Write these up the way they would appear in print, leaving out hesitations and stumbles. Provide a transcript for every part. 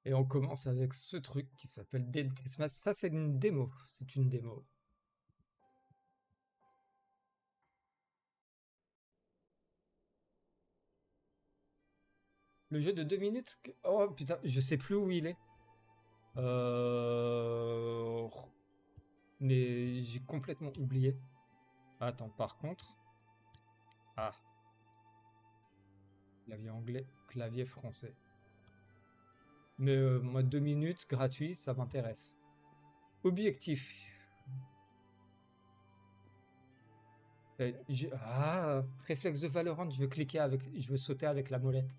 Et on commence avec ce truc qui s'appelle Dead Christmas. Ça, c'est une démo. C'est une démo. Le jeu de 2 minutes? Oh putain, je sais plus où il est. Euh... Mais j'ai complètement oublié. Attends, par contre... Ah, clavier anglais, clavier français. Mais moi, 2 minutes, gratuit, ça m'intéresse. Objectif. Ah, réflexe de Valorant, je veux cliquer avec... Je veux sauter avec la molette.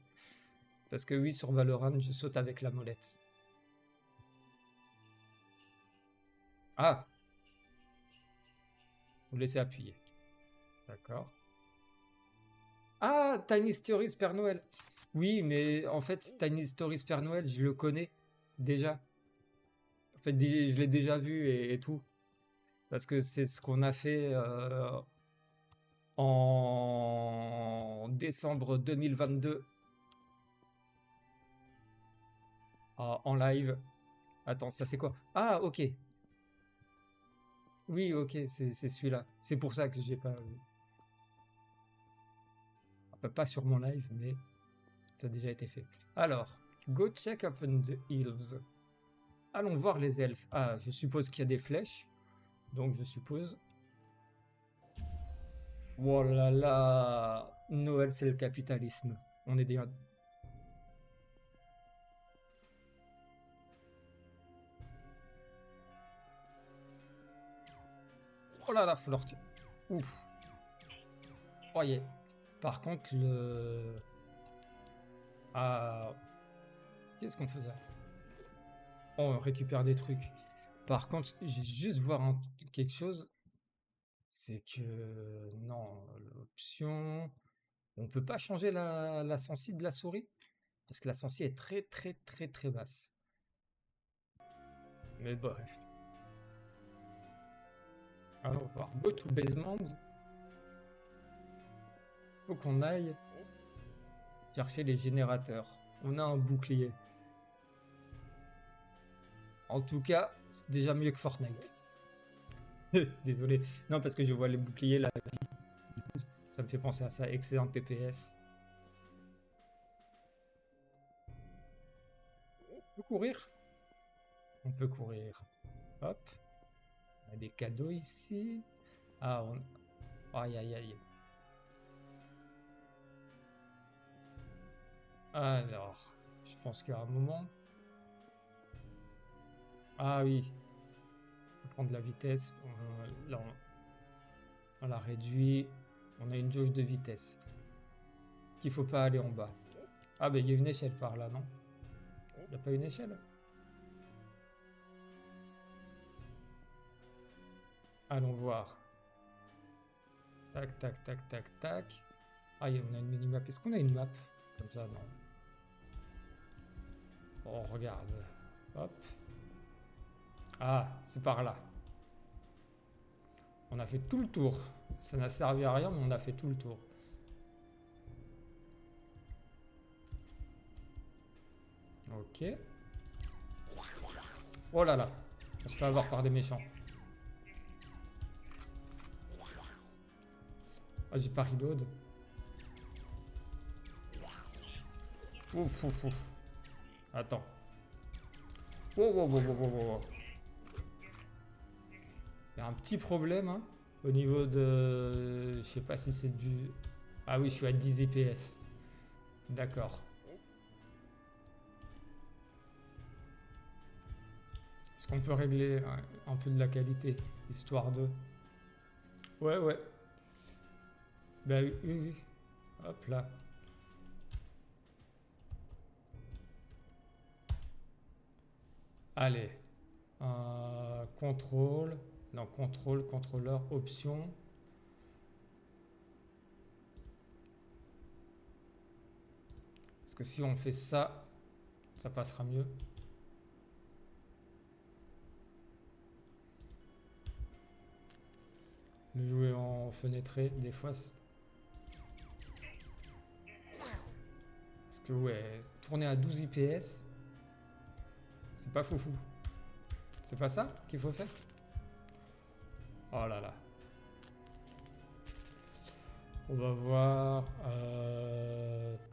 Parce que oui, sur Valorant, je saute avec la molette. Ah, vous laissez appuyer. D'accord. Ah, Tiny Stories Père Noël. Oui, mais en fait, Tiny Stories Père Noël, je le connais déjà. En fait, je l'ai déjà vu et tout. Parce que c'est ce qu'on a fait en décembre 2022 en live. Attends, ça c'est quoi? Ah, ok. Oui, ok, c'est celui-là. C'est pour ça que j'ai pas... Pas sur mon live, mais ça a déjà été fait. Alors, go check up on the hills. Allons voir les elfes. Ah, je suppose qu'il y a des flèches. Donc je suppose... Oh là là, Noël c'est le capitalisme. On est déjà... Oh là là, Flort. Ouf. Oh yeah. Par contre, le... Ah... Qu'est-ce qu'on fait là? Oh, on récupère des trucs. Par contre, j'ai juste voir quelque chose. C'est que... Non, l'option... On peut pas changer la sensi de la souris? Parce que la sensi est très très très très basse. Mais bref. Alors, on va voir. Go to basement. Faut qu'on aille chercher les générateurs. On a un bouclier. En tout cas, c'est déjà mieux que Fortnite. Désolé. Non, parce que je vois les boucliers là. Du coup, ça me fait penser à ça. Excellent TPS. On peut courir? On peut courir. Hop. On a des cadeaux ici. Ah, on... Aïe, aïe, aïe. Alors, je pense qu'à un moment... Ah oui. On peut prendre la vitesse. Là, on la réduit. On a une jauge de vitesse. Qu'il faut pas aller en bas. Ah, ben il y a une échelle par là, non? Il n'y a pas une échelle? Allons voir. Tac, tac, tac, tac, tac. Ah, on a une mini-map. Est-ce qu'on a une map? Comme ça, non. On regarde. Hop. Ah, c'est par là. On a fait tout le tour. Ça n'a servi à rien, mais on a fait tout le tour. Ok. Oh là là. On se fait avoir par des méchants. Ah, j'ai pas reload. Ouf, ouf, ouf. Attends. Wow, wow, wow, wow, wow, wow. Il y a un petit problème hein, au niveau de... Je sais pas si c'est du... Ah oui, je suis à 10 EPS. D'accord. Est-ce qu'on peut régler un peu de la qualité, histoire de... Ouais, ouais. Bah oui, oui, oui. Hop là. Allez. Contrôle. Non, contrôle, contrôleur, option. Parce que si on fait ça, ça passera mieux. Le jouer en fenêtré, des fois... Parce que ouais, tourner à 12 IPS, C'est pas foufou. C'est pas ça qu'il faut faire? Oh là là. On va voir.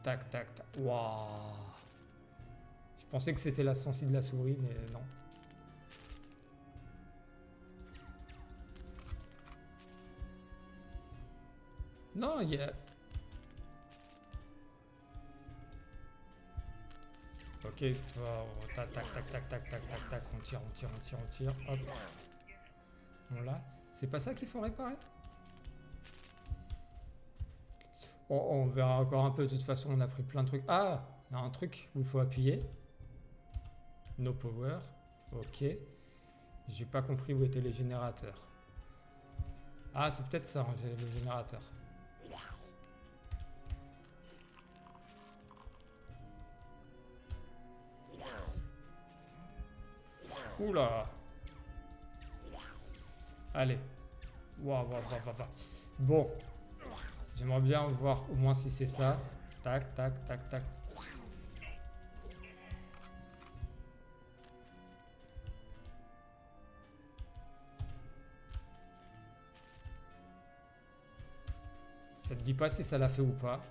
Tac, tac, tac. Waouh. Je pensais que c'était la sensi de la souris, mais non. Non, il y a... Ok, tac, tac, tac, tac, tac, tac, tac, tac, on tire, on tire, on tire, on tire, hop. On l'a. C'est pas ça qu'il faut réparer? On verra encore un peu, de toute façon, on a pris plein de trucs. Ah, il y a un truc où il faut appuyer. No power, ok. J'ai pas compris où étaient les générateurs. Ah, c'est peut-être ça, le générateur. Oula. Allez. Waouh, waouh, waouh, waouh. Bon. J'aimerais bien voir au moins si c'est ça. Tac, tac, tac, tac. Ça te dit pas si ça l'a fait ou pas.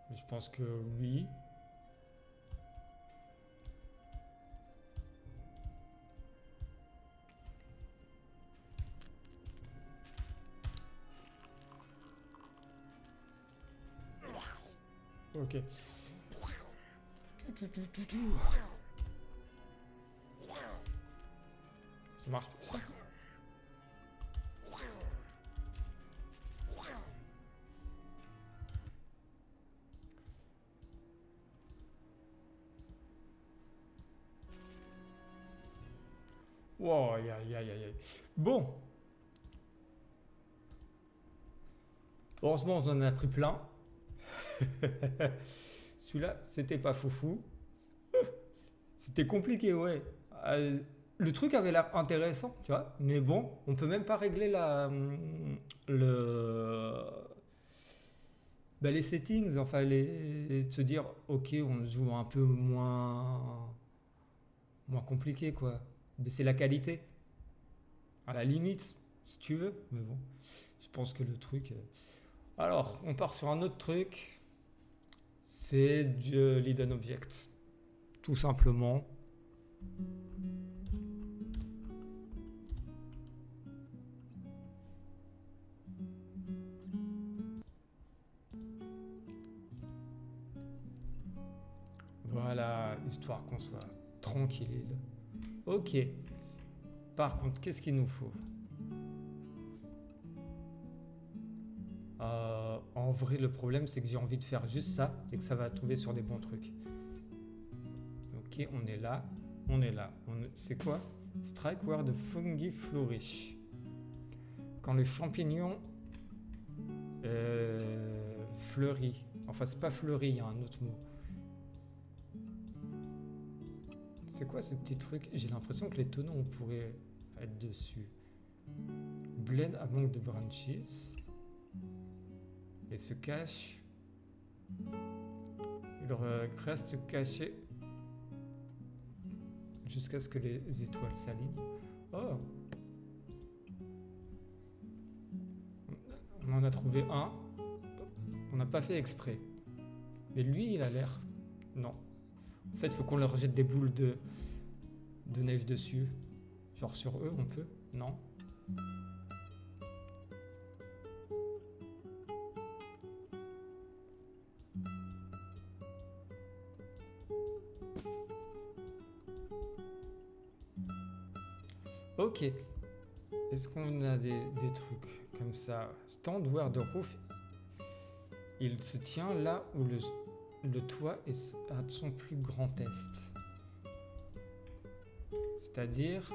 Mais je pense que oui. Ok. Ça marche plus ça? Wow, aïe, aïe, aïe, aïe. Bon. Heureusement, on en a pris plein. Celui-là, c'était pas foufou. C'était compliqué, ouais. Le truc avait l'air intéressant, tu vois. Mais bon, on peut même pas régler les settings, enfin, de se dire, ok, on joue un peu moins compliqué, quoi. Baisser la qualité, à la limite, si tu veux. Mais bon, je pense que le truc... Alors, on part sur un autre truc. C'est du Hidden Object. Tout simplement. Voilà, histoire qu'on soit tranquille. Ok. Par contre, qu'est-ce qu'il nous faut? En vrai, le problème, c'est que j'ai envie de faire juste ça et que ça va tomber sur des bons trucs. Ok, on est là. On est là. C'est quoi? Strike where the fungi flourish. Quand le champignon fleurit. Enfin, c'est pas fleuri, il y a un autre mot. C'est quoi ce petit truc? J'ai l'impression que les tonneaux, on pourrait être dessus. Blend among the branches. Et se cache. Il reste caché jusqu'à ce que les étoiles s'alignent. Oh! On en a trouvé un. On n'a pas fait exprès. Mais lui, il a l'air... Non. En fait, il faut qu'on leur jette des boules de neige dessus. Genre sur eux, on peut? Non. Ok. Est-ce qu'on a des trucs comme ça? Stand where the roof... Il se tient là où le toit est à son plus grand est. C'est-à-dire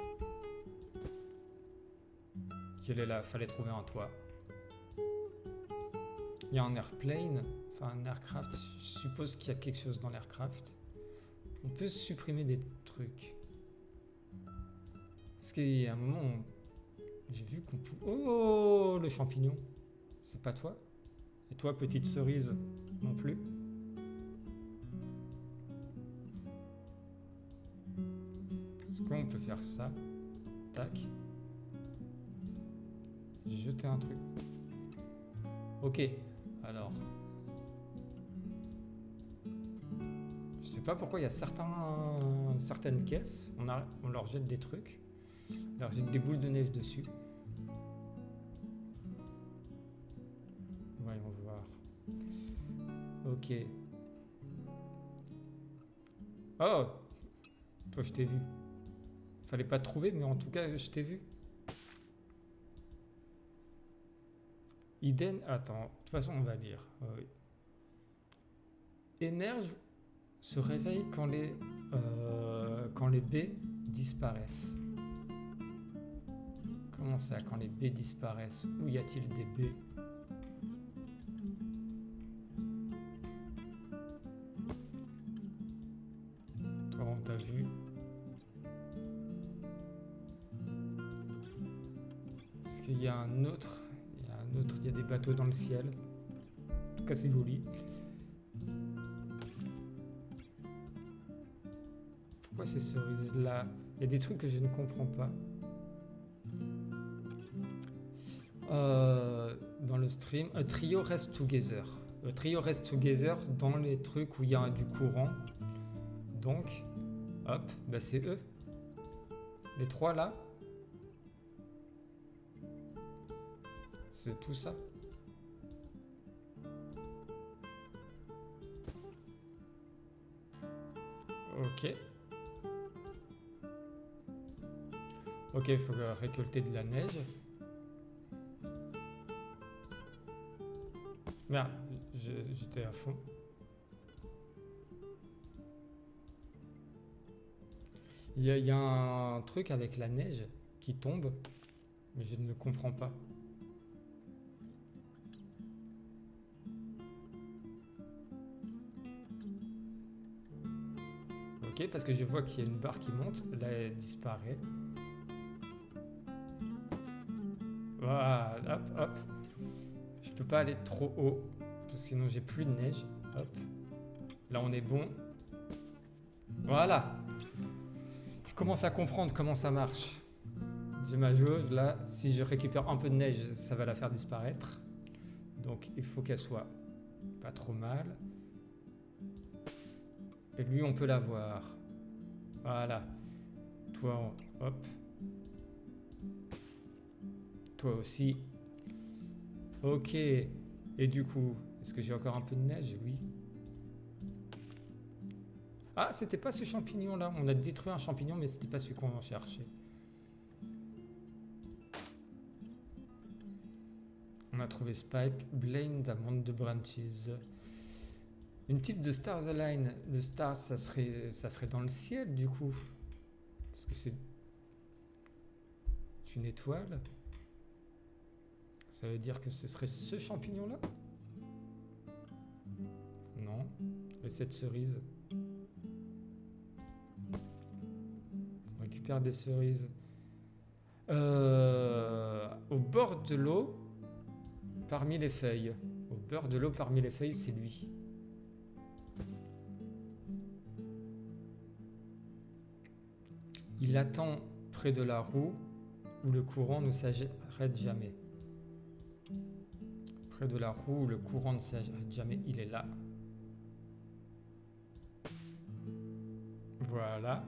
qu'il est là, fallait trouver un toit. Il y a un airplane, enfin un aircraft. Je suppose qu'il y a quelque chose dans l'aircraft. On peut supprimer des trucs. Parce qu'il y a un moment, j'ai vu qu'on pouvait... Oh, le champignon. C'est pas toi? Et toi, petite cerise, non plus. Est-ce qu'on peut faire ça? Tac. J'ai jeté un truc. Ok, alors. Je sais pas pourquoi il y a certaines caisses, on leur jette des trucs. On leur jette des boules de neige dessus. Voyons voir. Ok. Oh! Toi, je t'ai vu. Fallait pas te trouver, mais en tout cas, je t'ai vu. Eden, attends, de toute façon, on va lire. Oui. Énerve se réveille quand les baies disparaissent. Comment ça, quand les baies disparaissent? Où y a-t-il des baies? Toi, on t'a vu. Est-ce qu'il y a un autre? Il y a des bateaux dans le ciel. En tout cas, c'est joli. Pourquoi ces cerises-là? Il y a des trucs que je ne comprends pas. Dans le stream, a trio rest together. A trio rest together dans les trucs où il y a du courant. Donc, hop, bah c'est eux. Les trois là. C'est tout ça. Ok. Ok, il faut récolter de la neige. Merde, j'étais à fond. Il y a un truc avec la neige qui tombe, mais je ne le comprends pas. Ok, parce que je vois qu'il y a une barre qui monte, là elle disparaît. Voilà, hop, hop. Je peux pas aller trop haut, parce que sinon j'ai plus de neige. Hop. Là on est bon. Voilà. Je commence à comprendre comment ça marche. J'ai ma jauge, là, si je récupère un peu de neige, ça va la faire disparaître. Donc il faut qu'elle soit pas trop mal. Et lui, on peut l'avoir. Voilà. Toi, hop. Toi aussi. Ok. Et du coup, est-ce que j'ai encore un peu de neige? Oui. Ah, c'était pas ce champignon-là. On a détruit un champignon, mais c'était pas celui qu'on cherchait. On a trouvé Spike, Blind, Amande de Branches. Une type de Stars Align. Le star, ça serait dans le ciel, du coup. Est-ce que c'est une étoile? Ça veut dire que ce serait ce champignon-là? Non. Et cette cerise? On récupère des cerises. Au bord de l'eau, parmi les feuilles. Au bord de l'eau, parmi les feuilles, c'est lui. Il attend près de la roue où le courant ne s'arrête jamais. Près de la roue où le courant ne s'arrête jamais, il est là. Voilà.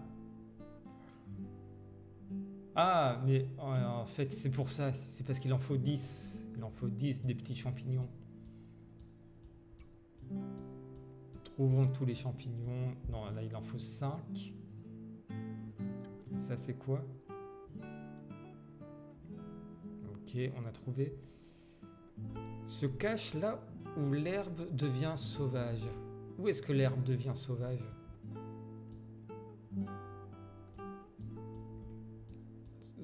Ah, mais en fait, c'est pour ça. C'est parce qu'il en faut 10. Il en faut 10 des petits champignons. Trouvons tous les champignons. Non, là, il en faut 5. Ça, c'est quoi? Ok, on a trouvé. Se cache là où l'herbe devient sauvage. Où est-ce que l'herbe devient sauvage?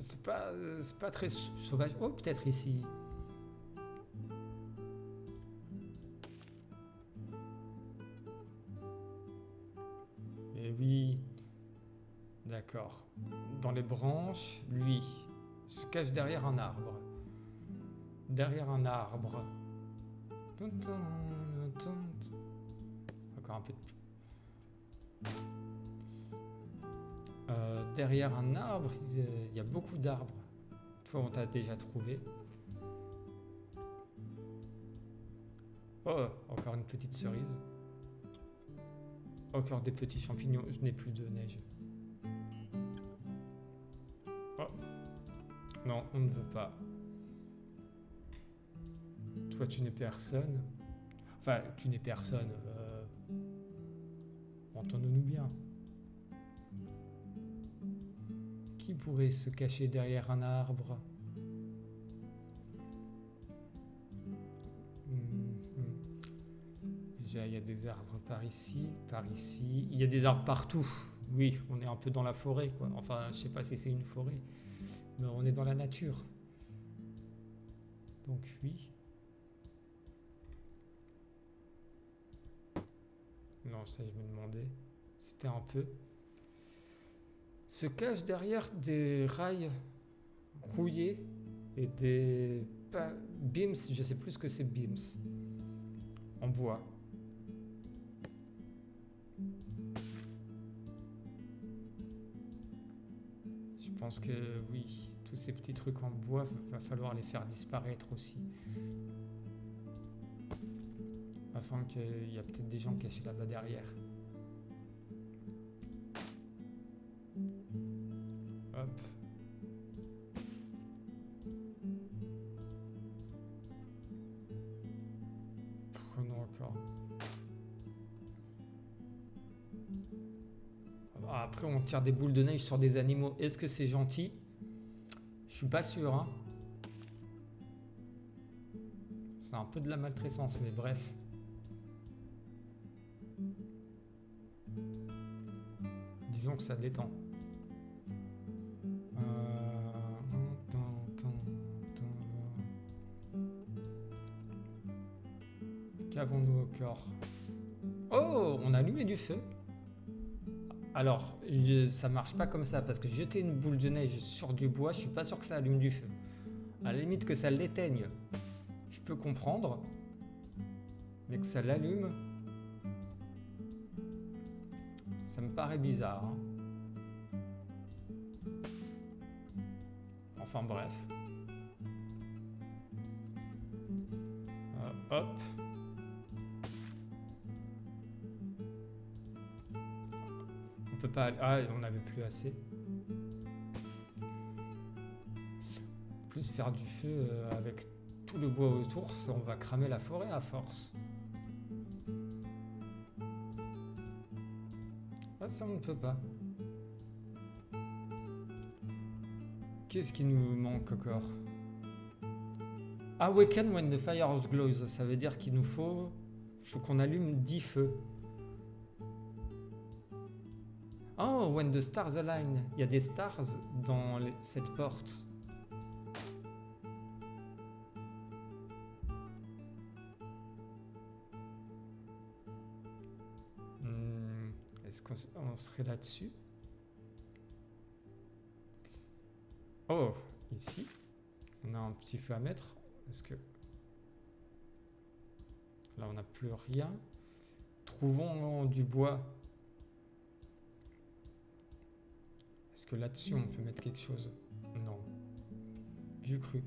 C'est pas très sauvage. Oh, peut-être ici. Eh oui. D'accord. Dans les branches, lui se cache derrière un arbre. Derrière un arbre. Encore un peu de... derrière un arbre, il y a beaucoup d'arbres. Toi, on t'a déjà trouvé. Oh, encore une petite cerise. Encore des petits champignons. Je n'ai plus de neige. Oh. Non, on ne veut pas. Toi, tu n'es personne. Enfin, tu n'es personne. Entendons-nous bien. Qui pourrait se cacher derrière un arbre? Déjà, il y a des arbres par ici, par ici. Il y a des arbres partout. Oui, on est un peu dans la forêt, quoi. Enfin, je sais pas si c'est une forêt, mais on est dans la nature. Donc oui. Non, ça je me demandais. C'était un peu. Se cache derrière des rails rouillés et des beams, je sais plus ce que c'est beams. En bois. Je pense que oui, tous ces petits trucs en bois, va falloir les faire disparaître aussi. Afin qu'il y a peut-être des gens cachés là-bas derrière. Hop. Prenons encore. Après, on tire des boules de neige sur des animaux. Est-ce que c'est gentil? Je suis pas sûr, hein. C'est un peu de la maltraitance, mais bref. Disons que ça détend. Qu'avons-nous au corps? Oh, on a allumé du feu. Alors, ça marche pas comme ça, parce que jeter une boule de neige sur du bois, je suis pas sûr que ça allume du feu. À la limite que ça l'éteigne, je peux comprendre, mais que ça l'allume, ça me paraît bizarre. Hein. Enfin bref. Hop. On peut pas... Ah, on n'avait plus assez. Plus faire du feu avec tout le bois autour, on va cramer la forêt à force. Ah, ça on ne peut pas. Qu'est-ce qui nous manque encore? Awaken when the fire glows, ça veut dire qu'il nous faut qu'on allume 10 feux. Oh, when the stars align, il y a des stars dans cette porte. Est-ce qu'on serait là-dessus? Oh, ici, on a un petit feu à mettre. Est-ce que... Là, on n'a plus rien. Trouvons du bois. Est-ce que là-dessus, on peut mettre quelque chose? Non. Vu cru.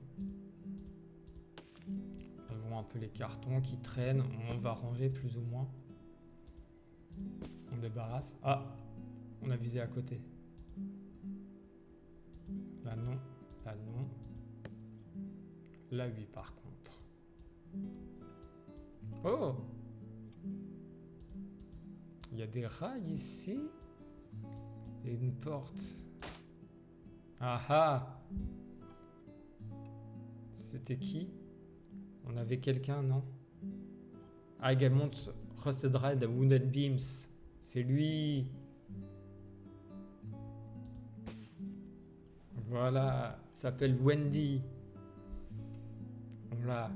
On voit un peu les cartons qui traînent. On va ranger plus ou moins. On débarrasse. Ah, on a visé à côté. Là, non. Là, non. Là, oui, par contre. Oh! Il y a des rails ici. Et une porte. Ah ah! C'était qui? On avait quelqu'un, non? Ah, également Rusted Red, Wounded Beams. C'est lui. Voilà. S'appelle Wendy. Voilà.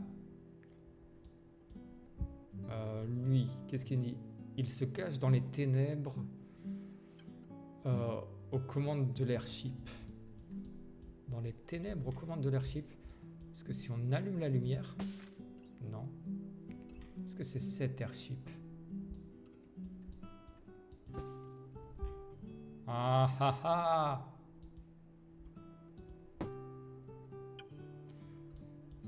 Lui, qu'est-ce qu'il dit? Il se cache dans les ténèbres aux commandes de l'airship. Dans les ténèbres aux commandes de l'airship. Parce que si on allume la lumière... Non. Est-ce que c'est cet airship? Ah ah ah!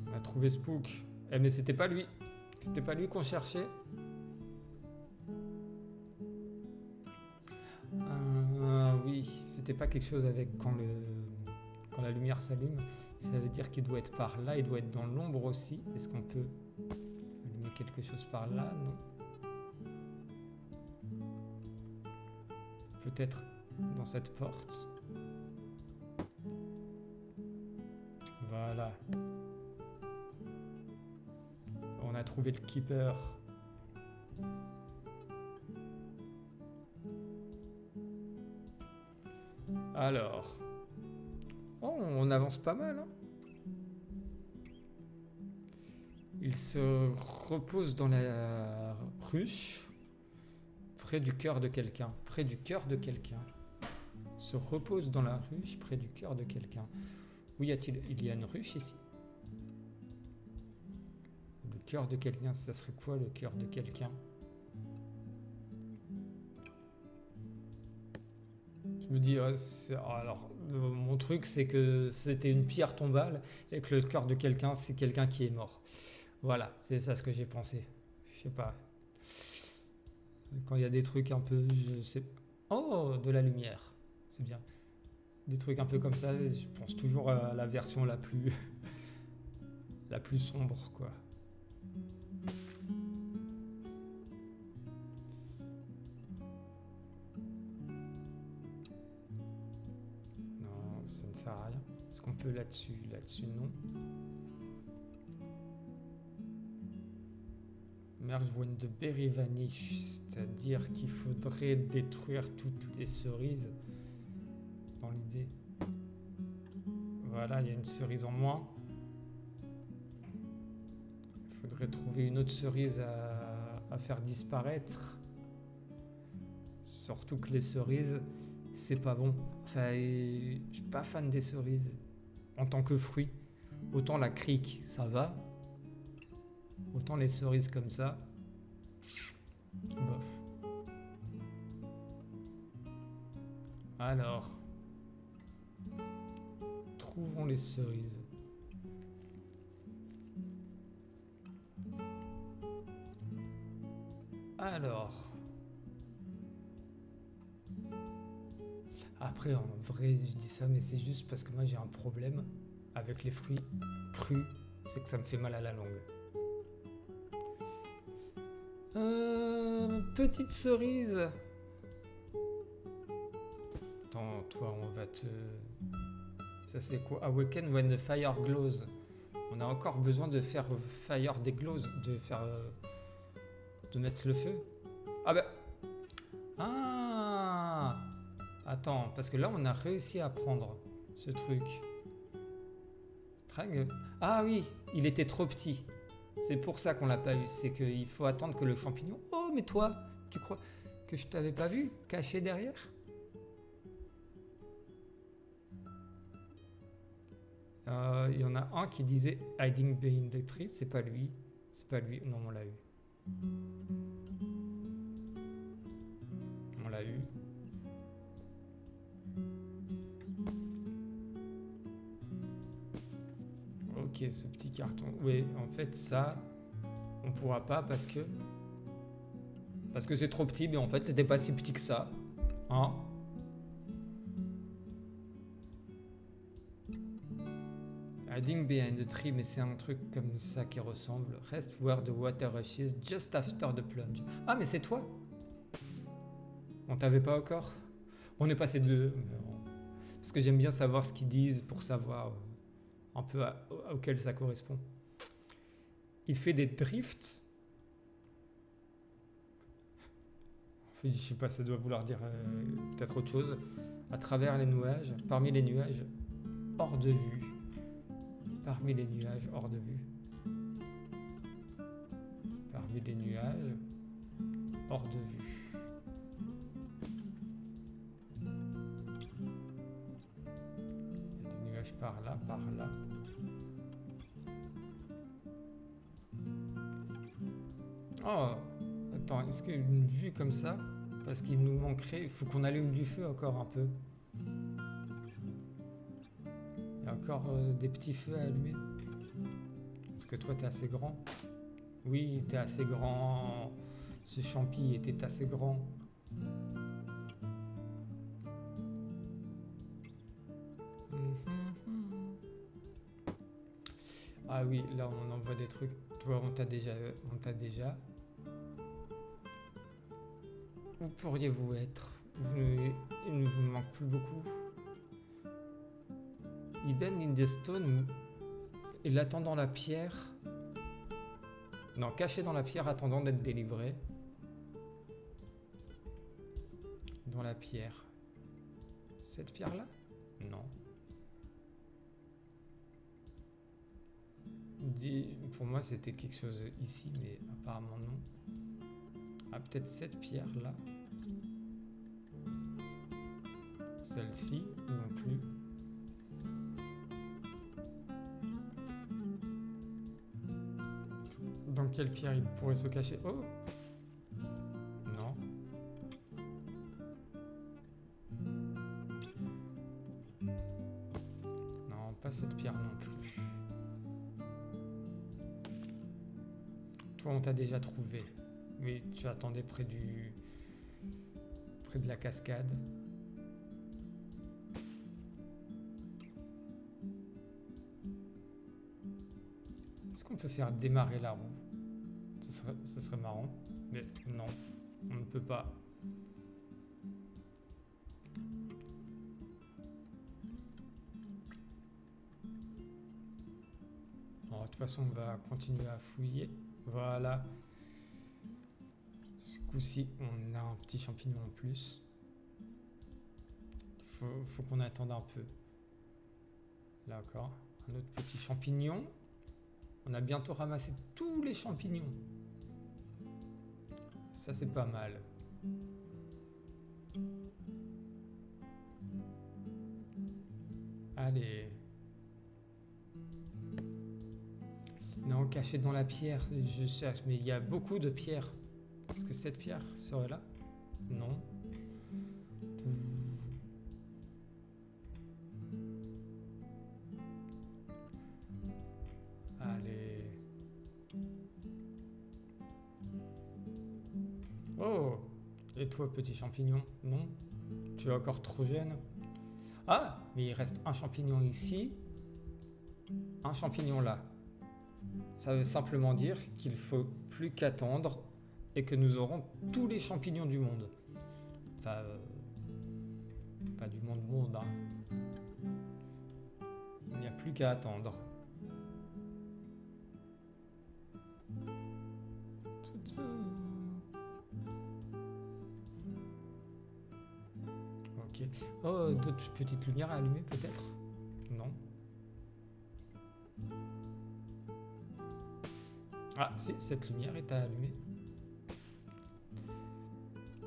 On a trouvé Spook. Eh mais c'était pas lui. C'était pas lui qu'on cherchait. Oui, c'était pas quelque chose avec quand la lumière s'allume. Ça veut dire qu'il doit être par là. Il doit être dans l'ombre aussi. Est-ce qu'on peut allumer quelque chose par là? Non. Peut-être dans cette porte. Voilà. On a trouvé le keeper. Alors. Oh, on avance pas mal, hein. Il se repose dans la ruche, près du cœur de quelqu'un. Près du cœur de quelqu'un. Se repose dans la ruche, près du cœur de quelqu'un. Où y a-t-il? Il y a une ruche ici. Le cœur de quelqu'un, ça serait quoi le cœur de quelqu'un? Je me dis, alors, mon truc, c'est que c'était une pierre tombale et que le cœur de quelqu'un, c'est quelqu'un qui est mort. Voilà, c'est ça ce que j'ai pensé. Je sais pas. Quand il y a des trucs un peu, je sais. Oh, de la lumière. C'est bien. Des trucs un peu comme ça, je pense toujours à la version la plus sombre, quoi. Non, ça ne sert à rien. Est-ce qu'on peut là-dessus? Là-dessus, non. Merge when the berry vanish, c'est-à-dire qu'il faudrait détruire toutes les cerises dans l'idée. Voilà, il y a une cerise en moins. Il faudrait trouver une autre cerise à faire disparaître. Surtout que les cerises, c'est pas bon. Enfin, je suis pas fan des cerises en tant que fruit. Autant la crique, ça va. Autant les cerises comme ça, bof. Alors, trouvons les cerises. Alors, après en vrai je dis ça mais c'est juste parce que moi j'ai un problème avec les fruits crus, c'est que ça me fait mal à la langue. Petite cerise. Attends, toi on va te... Ça c'est quoi? Awaken when the fire glows. On a encore besoin de faire fire des glows, de faire... de mettre le feu. Ah bah... Ah! Attends, parce que là on a réussi à prendre ce truc. Strang. Ah oui, il était trop petit. C'est pour ça qu'on l'a pas eu. C'est qu'il faut attendre que le champignon... Oh mais toi, tu crois que je t'avais pas vu caché derrière? Il y en a un qui disait hiding behind the tree. C'est pas lui. C'est pas lui. Non, on l'a eu. On l'a eu. Ok, ce petit carton. Oui, en fait, ça, on pourra pas parce que c'est trop petit. Mais en fait, c'était pas si petit que ça. Hein? Hiding behind the tree, mais c'est un truc comme ça qui ressemble. Rest where the water rushes just after the plunge. Ah, mais c'est toi? On t'avait pas encore? On est passé de... Parce que j'aime bien savoir ce qu'ils disent pour savoir un peu auquel ça correspond. Il fait des drifts. Je sais pas, ça doit vouloir dire peut-être autre chose. À travers les nuages, parmi les nuages, hors de vue. Parmi les nuages, hors de vue. Parmi les nuages, hors de vue. Il y a des nuages par là, par là. Oh, attends, est-ce qu'une vue comme ça, parce qu'il nous manquerait, il faut qu'on allume du feu encore un peu. Il y a encore des petits feux à allumer. Est-ce que toi, t'es assez grand? Oui, t'es assez grand. Ce champi était assez grand. Ah oui, là on envoie des trucs. Toi, on t'a déjà. Où pourriez-vous être? Il ne vous manque plus beaucoup. Hidden in the stone. Et l'attendant la pierre. Non, caché dans la pierre, attendant d'être délivré. Dans la pierre. Cette pierre-là? Non. Pour moi, c'était quelque chose ici, mais apparemment non. Ah, peut-être cette pierre-là. Celle-ci, non plus. Dans quelle pierre il pourrait se cacher? Oh! Non. Non, pas cette pierre non plus. Toi, on t'a déjà trouvé. Oui, tu attendais près de la cascade. Est-ce qu'on peut faire démarrer la roue? Ce serait marrant. Mais non, on ne peut pas. Bon, de toute façon, on va continuer à fouiller. Voilà. Ce coup-ci, on a un petit champignon en plus. Faut qu'on attende un peu. Là encore, un autre petit champignon. On a bientôt ramassé tous les champignons. Ça, c'est pas mal. Allez. Non, caché dans la pierre, je cherche, mais il y a beaucoup de pierres. Est-ce que cette pierre serait là? Non. Allez. Oh! Et toi, petit champignon? Non? Tu es encore trop jeune? Ah! Mais il reste un champignon ici. Un champignon là. Ça veut simplement dire qu'il faut plus qu'attendre et que nous aurons tous les champignons du monde. Enfin, pas du monde, hein. Il n'y a plus qu'à attendre. Ok. Oh, d'autres petites lumières à allumer peut-être? Non. Ah, si, cette lumière est à allumer.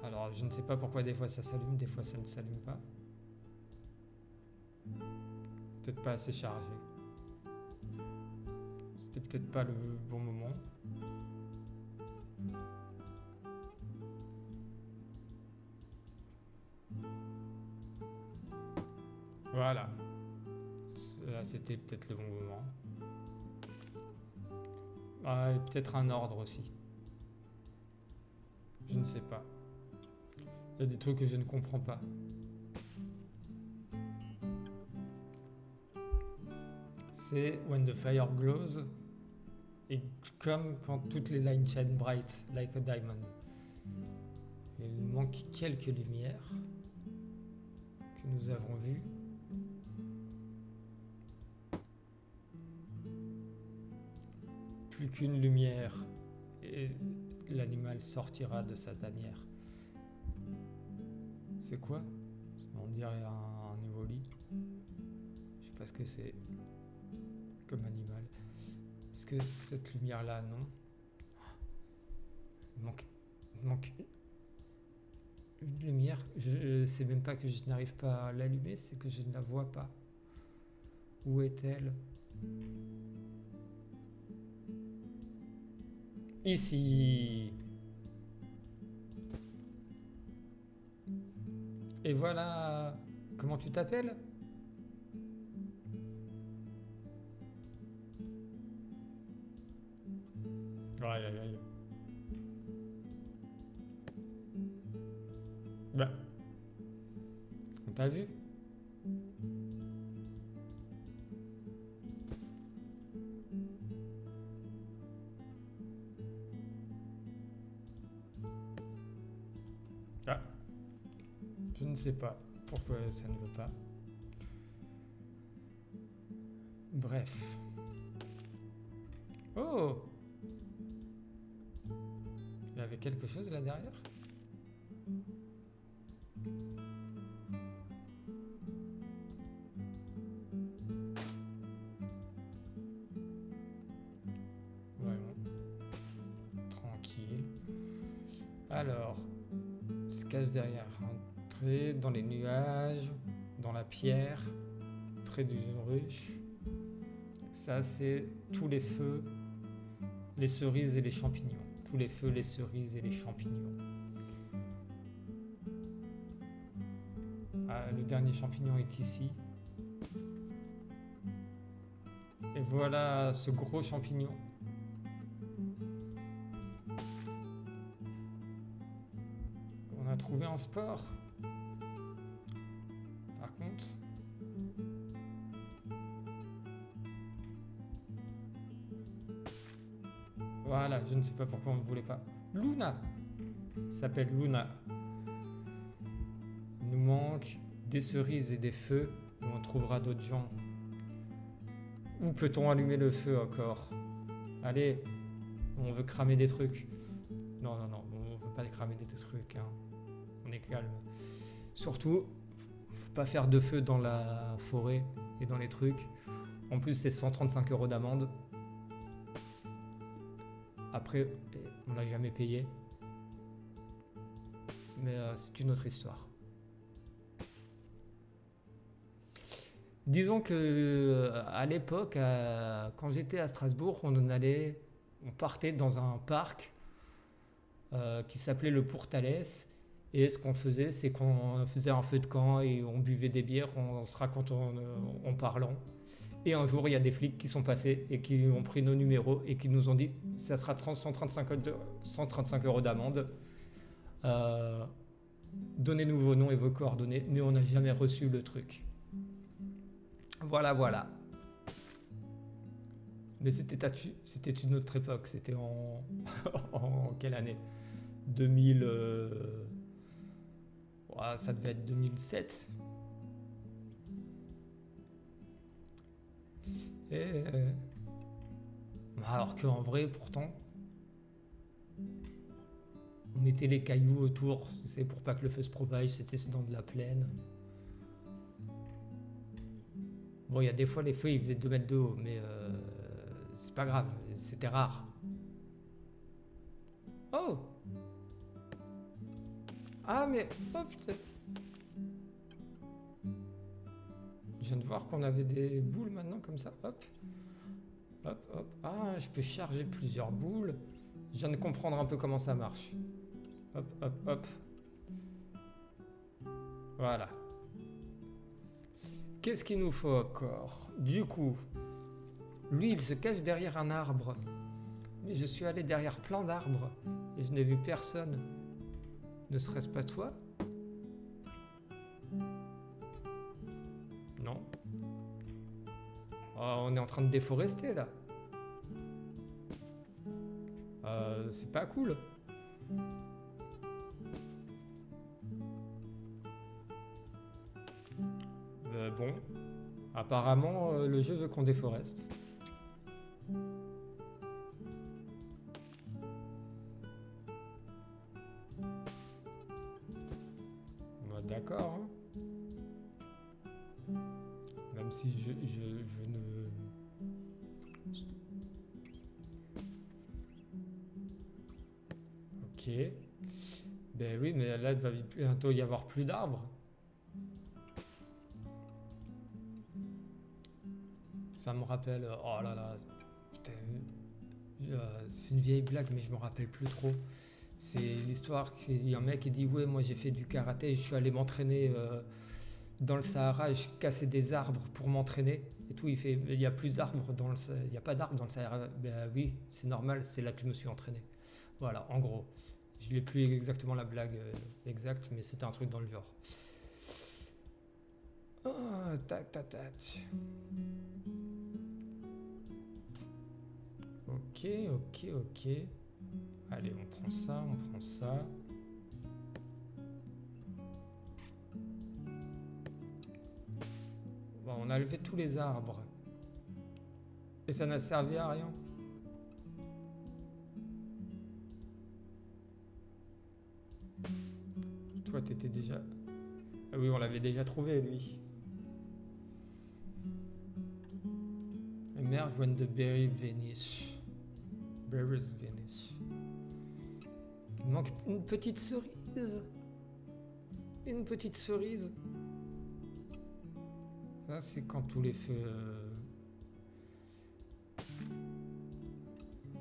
Alors, je ne sais pas pourquoi des fois ça s'allume, des fois ça ne s'allume pas. Peut-être pas assez chargé. C'était peut-être pas le bon moment. Voilà. Là, c'était peut-être le bon moment. Ah, et peut-être un ordre aussi. Je ne sais pas. Il y a des trucs que je ne comprends pas. C'est When the Fire Glows. Et comme quand toutes les lines shine bright like a diamond. Il nous manque quelques lumières que nous avons vues. Plus qu'une lumière et l'animal sortira de sa tanière. C'est quoi? On dirait un évoli. Je sais pas ce que c'est comme animal. Est-ce que cette lumière-là, non? Il manque une lumière. Je sais même pas que je n'arrive pas à l'allumer, c'est que je ne la vois pas. Où est-elle? Ici. Et voilà. Comment tu t'appelles? Aïe aïe aïe. Bah, on t'a vu? Ah, je ne sais pas pourquoi ça ne veut pas. Bref. Oh! Il y avait quelque chose là derrière? Vraiment. Tranquille. Alors, il se cache derrière. Entrer dans les nuages, dans la pierre, près d'une ruche. Ça, c'est tous les feux, les cerises et les champignons. Tous les feux, les cerises et les champignons. Ah, le dernier champignon est ici. Et voilà ce gros champignon. On a trouvé un sport. Par contre... Voilà, je ne sais pas pourquoi on ne voulait pas. Luna s'appelle Luna. Il nous manque des cerises et des feux. Et on trouvera d'autres gens. Où peut-on allumer le feu encore? Allez, on veut cramer des trucs. Non, non, non, on veut pas cramer des trucs. Hein. On est calme. Surtout, faut pas faire de feu dans la forêt et dans les trucs. En plus, c'est 135 € d'amende. Après, on l'a jamais payé. Mais c'est une autre histoire. Disons que à l'époque, quand j'étais à Strasbourg, on partait dans un parc qui s'appelait le Pourtalès. Et ce qu'on faisait, c'est qu'on faisait un feu de camp et on buvait des bières, on se racontant en parlant. Et un jour, il y a des flics qui sont passés et qui ont pris nos numéros et qui nous ont dit ça sera 135 € d'amende. Donnez-nous vos noms et vos coordonnées, mais on n'a jamais reçu le truc. Voilà, voilà. Mais c'était une autre époque. C'était en... en quelle année? 2000... ça devait être 2007. Et... alors qu'en vrai, pourtant, on mettait les cailloux autour, c'est pour pas que le feu se propage, c'était dans de la plaine. Bon, il y a des fois, les feux, ils faisaient 2 mètres de haut, mais c'est pas grave, c'était rare. Oh! Ah, mais... Oh, putain. Je viens de voir qu'on avait des boules maintenant, comme ça, hop. Hop, hop. Ah, je peux charger plusieurs boules. Je viens de comprendre un peu comment ça marche. Hop, hop, hop. Voilà. Qu'est-ce qu'il nous faut encore? Du coup, lui, il se cache derrière un arbre. Mais je suis allé derrière plein d'arbres et je n'ai vu personne. Ne serait-ce pas toi? Non. Oh, on est en train de déforester, là. C'est pas cool. Bon. Apparemment, le jeu veut qu'on déforeste. D'accord. Hein. Même si je ne... Ok. Ben oui, mais là, il va bientôt y avoir plus d'arbres. Ça me rappelle... Oh là là. Putain. C'est une vieille blague, mais je me rappelle plus trop. C'est l'histoire qu'il y a un mec qui dit ouais, moi j'ai fait du karaté, je suis allé m'entraîner dans le Sahara, je cassais des arbres pour m'entraîner et tout. Il fait il y a plus d'arbres dans le il y a pas d'arbres dans le Sahara. Ben oui, c'est normal, c'est là que je me suis entraîné. Voilà, en gros. Je n'ai plus exactement la blague exacte, mais c'était un truc dans le genre. Oh, tac, tac, tac. Ok, ok, ok. Allez, on prend ça, on prend ça. Bon, on a levé tous les arbres. Et ça n'a servi à rien. Toi, t'étais déjà... Ah oui, on l'avait déjà trouvé, lui. Emerge when the berry vanish. Berries vanish. Il manque une petite cerise. Une petite cerise. Ça, c'est quand tous les feux...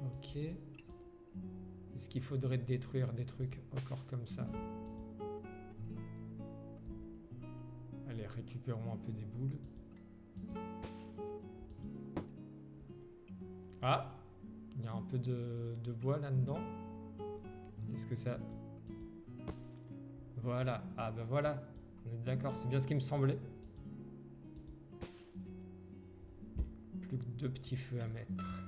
Ok. Est-ce qu'il faudrait détruire des trucs encore comme ça? Allez, récupérons un peu des boules. Ah! Il y a un peu de bois là-dedans. Est-ce que ça... Voilà. Ah ben voilà. On est d'accord, c'est bien ce qui me semblait. Plus que 2 petits feux à mettre.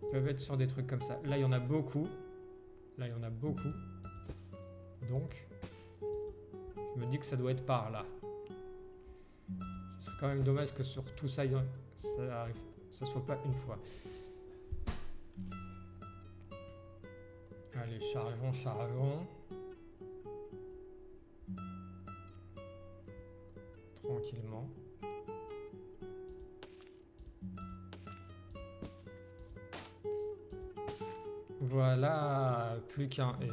Ils peuvent être sur des trucs comme ça. Là, il y en a beaucoup. Là, il y en a beaucoup. Donc, je me dis que ça doit être par là. Ce serait quand même dommage que sur tout ça, ça soit pas une fois. Allez, chargeons, chargeons. Tranquillement. Voilà, plus qu'un. Et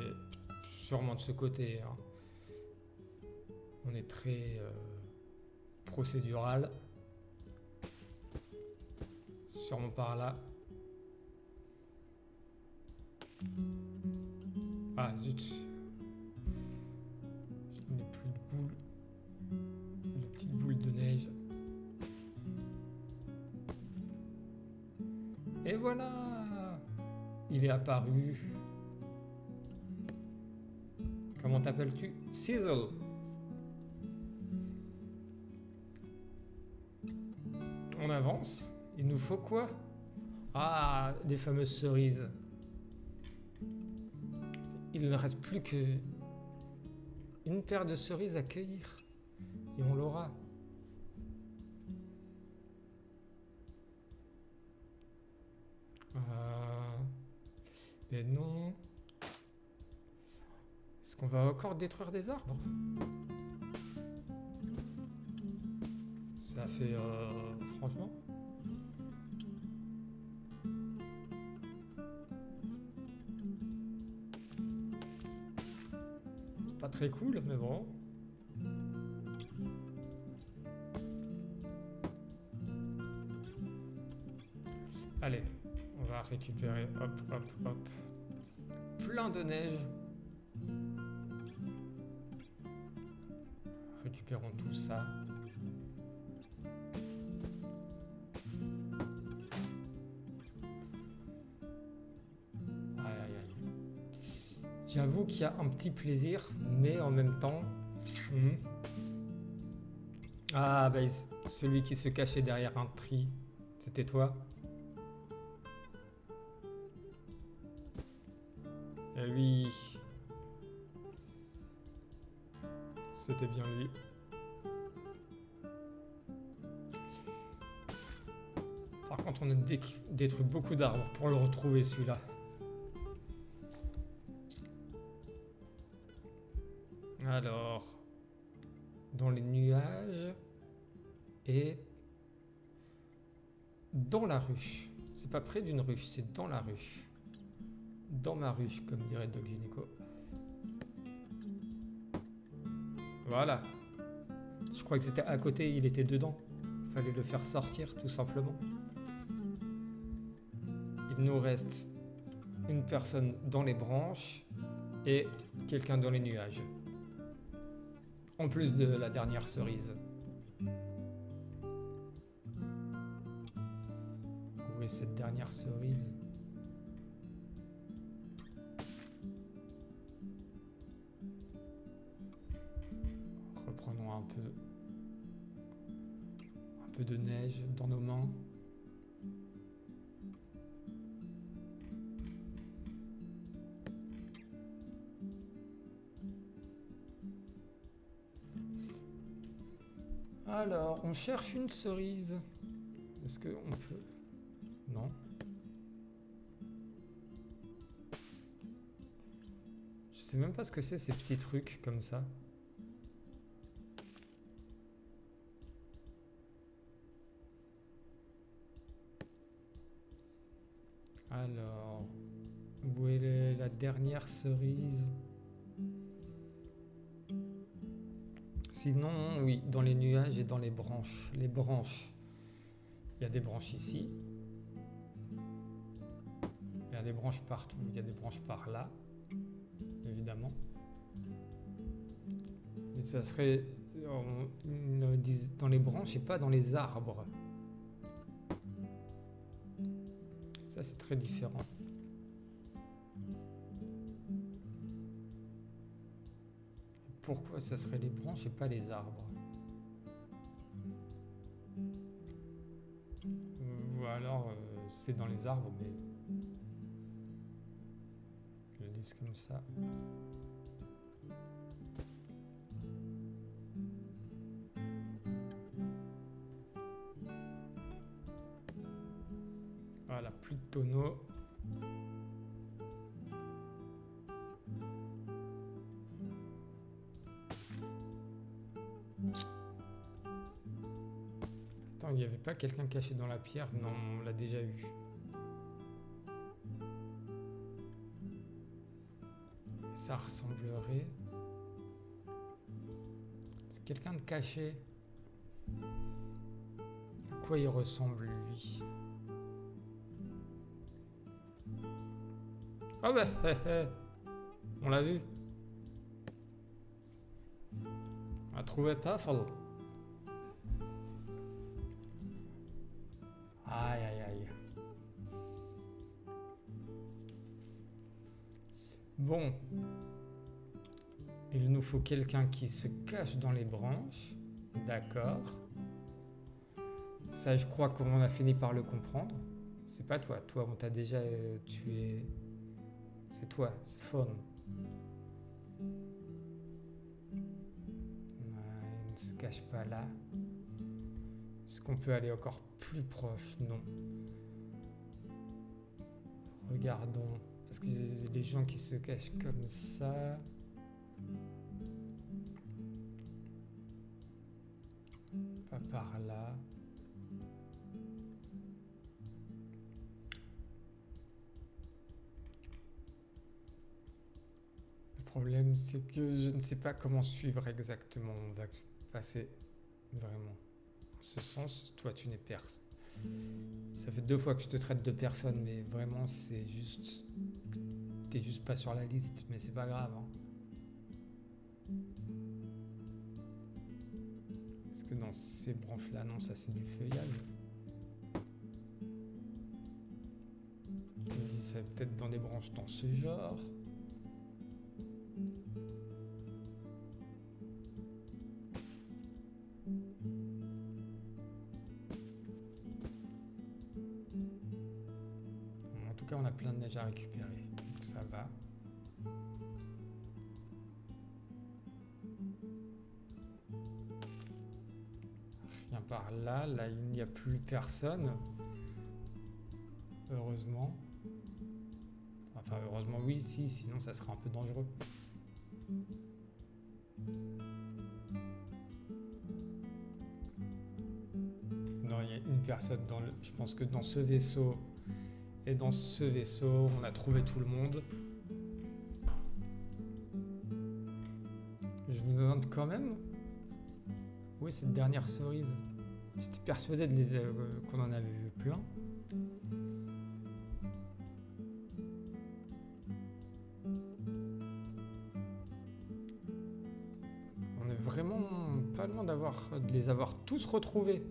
sûrement de ce côté. Hein. On est très procédural. Sûrement par là. Ah zut. Je n'ai plus de boules. De petites boules de neige. Et voilà! Il est apparu. Comment t'appelles-tu? Sizzle. On avance. Il nous faut quoi? Ah, les fameuses cerises. Il ne reste plus que une paire de cerises à cueillir. Et on l'aura. Mais non. Est-ce qu'on va encore détruire des arbres? Ça fait... franchement... C'est pas très cool, mais bon. Allez, on va récupérer, hop, hop, hop. Plein de neige. Récupérons tout ça. Aïe, aïe, aïe. J'avoue qu'il y a un petit plaisir, mais en même temps... Ah, bah, celui qui se cachait derrière un tri, c'était toi? Eh oui. C'était bien lui. Par contre, on a détruit beaucoup d'arbres pour le retrouver, celui-là. Alors, dans les nuages et dans la ruche. C'est pas près d'une ruche, c'est dans la ruche. Dans ma ruche, comme dirait Doc Gynéco. Voilà. Je crois que c'était à côté, il était dedans. Fallait le faire sortir, tout simplement. Il nous reste une personne dans les branches et quelqu'un dans les nuages. En plus de la dernière cerise. Où est cette dernière cerise? Reprenons un peu de neige dans nos mains. Alors, on cherche une cerise. Est-ce qu'on peut... Non. Je sais même pas ce que c'est ces petits trucs comme ça. Alors, où est la dernière cerise? Sinon, oui, dans les nuages et dans les branches. Les branches. Il y a des branches ici. Il y a des branches partout. Il y a des branches par là, évidemment. Mais ça serait dans les branches et pas dans les arbres. Ça, c'est très différent. Pourquoi ça serait les branches et pas les arbres? Ou alors c'est dans les arbres, mais je le laisse comme ça. Voilà, plus de tonneaux. Attends, il n'y avait pas quelqu'un caché dans la pierre? Non, on l'a déjà eu. Ça ressemblerait... C'est quelqu'un de caché. À quoi il ressemble, lui? Ah bah, on l'a vu. On l'a trouvé pas, Fall. Aïe, aïe, aïe. Bon. Il nous faut quelqu'un qui se cache dans les branches. D'accord. Ça, je crois qu'on a fini par le comprendre. C'est pas toi. Toi, on t'a déjà tué. C'est toi, c'est Fawn. Il ne se cache pas là. Est-ce qu'on peut aller encore plus proche? Non. Regardons. Parce que les gens qui se cachent comme ça... Pas par là. Le problème, c'est que je ne sais pas comment suivre exactement. On va passer vraiment en ce sens. Toi, tu n'es personne. Ça fait 2 fois que je te traite de personne, mais vraiment, c'est juste... T'es juste pas sur la liste, mais c'est pas grave. Hein. Est-ce que dans ces branches-là, non, ça c'est du feuillage. Je me dis, c'est peut-être dans des branches dans ce genre. En tout cas, on a plein de neige à récupérer, donc ça va. Rien par là, là il n'y a plus personne. Heureusement. Enfin, heureusement, oui, si, sinon ça serait un peu dangereux. Non, il y a une personne dans le... Je pense que dans ce vaisseau et dans ce vaisseau, on a trouvé tout le monde. Je me demande quand même où est cette dernière cerise. J'étais persuadé qu'on en avait vu plein. vraiment pas loin de les avoir tous retrouvés.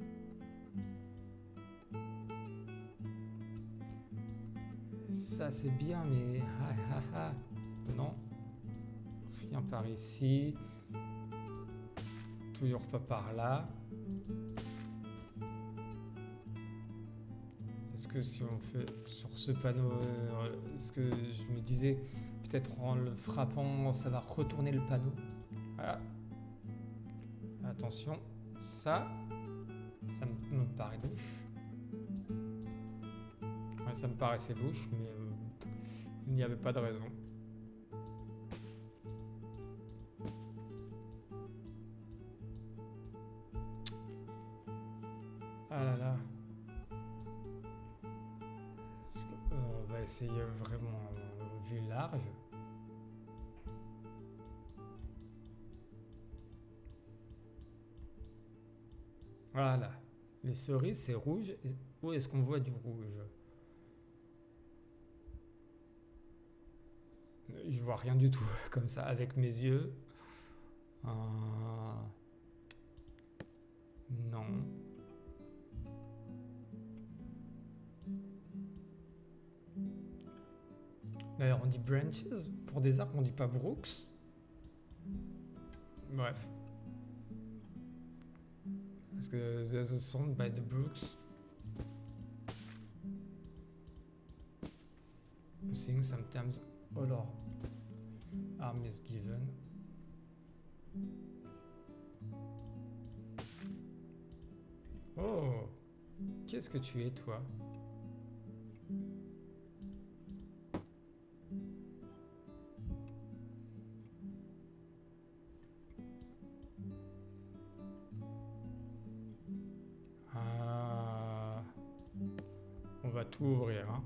Ça c'est bien, mais non, rien par ici, toujours pas par là. Est-ce que si on fait sur ce panneau, est-ce que je me disais peut-être en le frappant, ça va retourner le panneau. Voilà. Attention, ça me paraît louche. Ouais, ça me paraissait louche, mais il n'y avait pas de raison. Ah là là. On va essayer vraiment en vue large. Voilà. Les cerises, c'est rouge. Où est-ce qu'on voit du rouge? Je vois rien du tout, comme ça, avec mes yeux. Non. D'ailleurs, on dit branches pour des arbres, on dit pas brooks. Bref. Parce que there's a song by the Brooks who sing sometimes all our arm is given. Oh, qu'est-ce que tu es, toi? Ah, on va tout ouvrir, hein.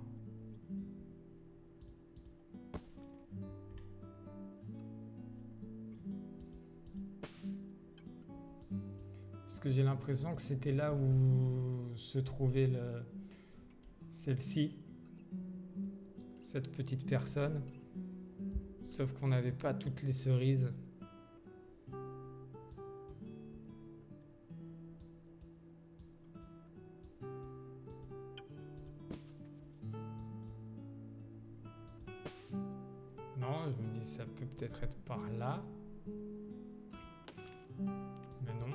Parce que j'ai l'impression que c'était là où se trouvait celle-ci, cette petite personne. Sauf qu'on n'avait pas toutes les cerises. Non, je me dis ça peut peut-être être par là. Mais non.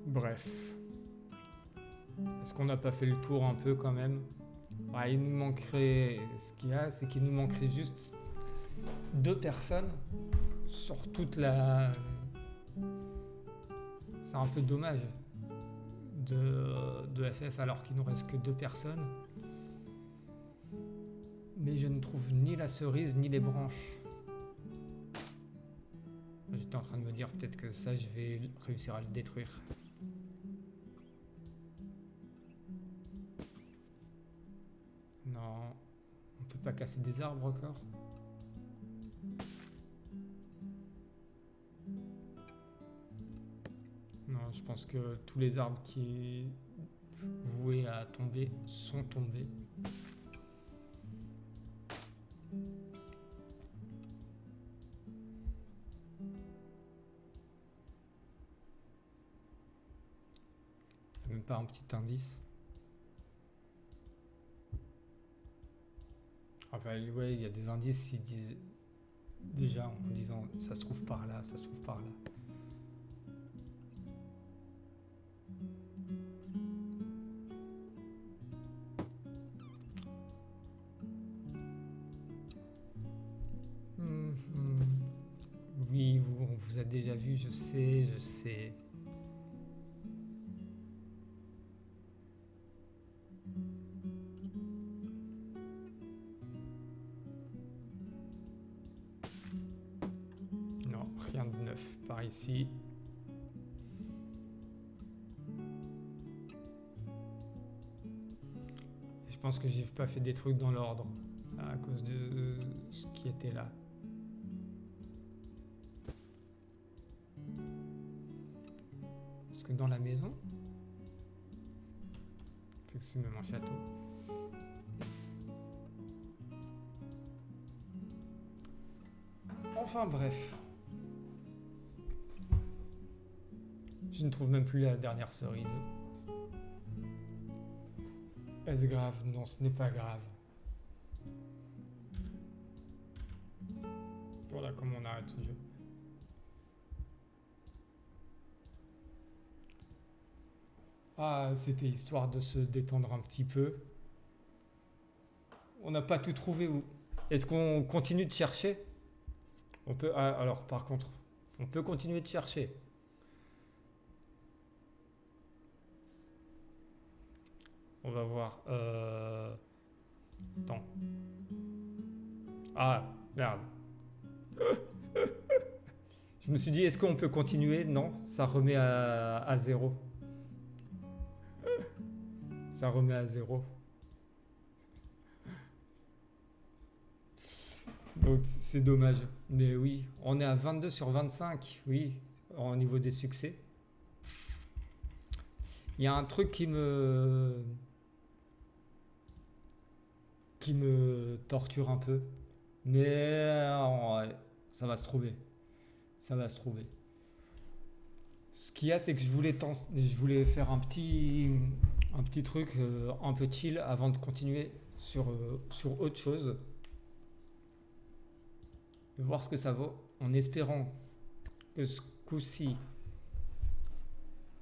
Bref. Est-ce qu'on n'a pas fait le tour un peu quand même? Ouais, il nous manquerait... Ce qu'il y a, c'est qu'il nous manquerait juste 2 personnes sur toute la... C'est un peu dommage de FF alors qu'il nous reste que 2 personnes. Mais je ne trouve ni la cerise ni les branches. J'étais en train de me dire peut-être que ça je vais réussir à le détruire. Non, on peut pas casser des arbres encore. Non, je pense que tous les arbres qui voués à tomber sont tombés. Il n'y a même pas un petit indice. Enfin, ouais, il y a des indices qui disent déjà en disant ça se trouve par là, ça se trouve par là. Oui, on vous a déjà vu, je sais. Non, rien de neuf par ici. Je pense que j'ai pas fait des trucs dans l'ordre à cause de ce qui était là. Parce que dans la maison, vu que c'est même un château, Enfin bref. Je ne trouve même plus la dernière cerise. Est-ce grave? Non, ce n'est pas grave. Voilà comment on arrête ce jeu. Ah, c'était histoire de se détendre un petit peu. On n'a pas tout trouvé où. Est-ce qu'on continue de chercher? On peut. Ah, alors, par contre, on peut continuer de chercher. On va voir. Attends. Ah, merde. Je me suis dit, est-ce qu'on peut continuer? Non, ça remet à 0. Ça remet à 0. Donc c'est dommage. Mais oui, on est à 22 sur 25. Oui, au niveau des succès. Il y a un truc qui me torture un peu. Mais ça va se trouver. Ça va se trouver. Ce qu'il y a, c'est que je voulais faire un petit truc un peu chill avant de continuer sur autre chose. Et voir ce que ça vaut, en espérant que ce coup-ci,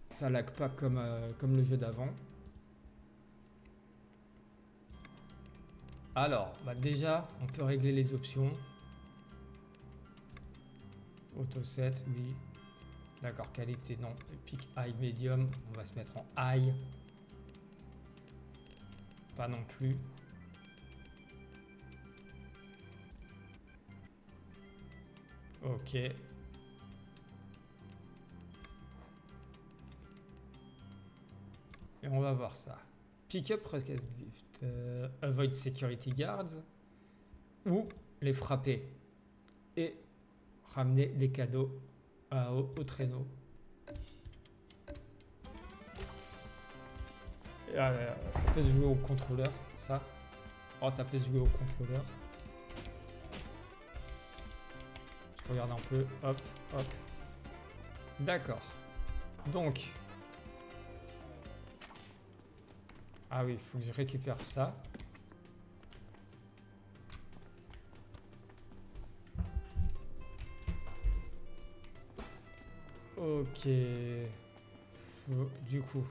ça lag pas comme le jeu d'avant. Alors, déjà, on peut régler les options. Auto 7, oui. D'accord, qualité, non. Pic high, medium. On va se mettre en high. Pas non plus. Ok. Et on va voir ça. Pick up request gift. Avoid security guards. Ou les frapper. Et ramener les cadeaux au traîneau. Ça peut se jouer au contrôleur, ça. Oh, ça peut se jouer au contrôleur. Je regarde un peu. Hop, hop. D'accord. Donc. Ah oui, il faut que je récupère ça. Ok. Du coup.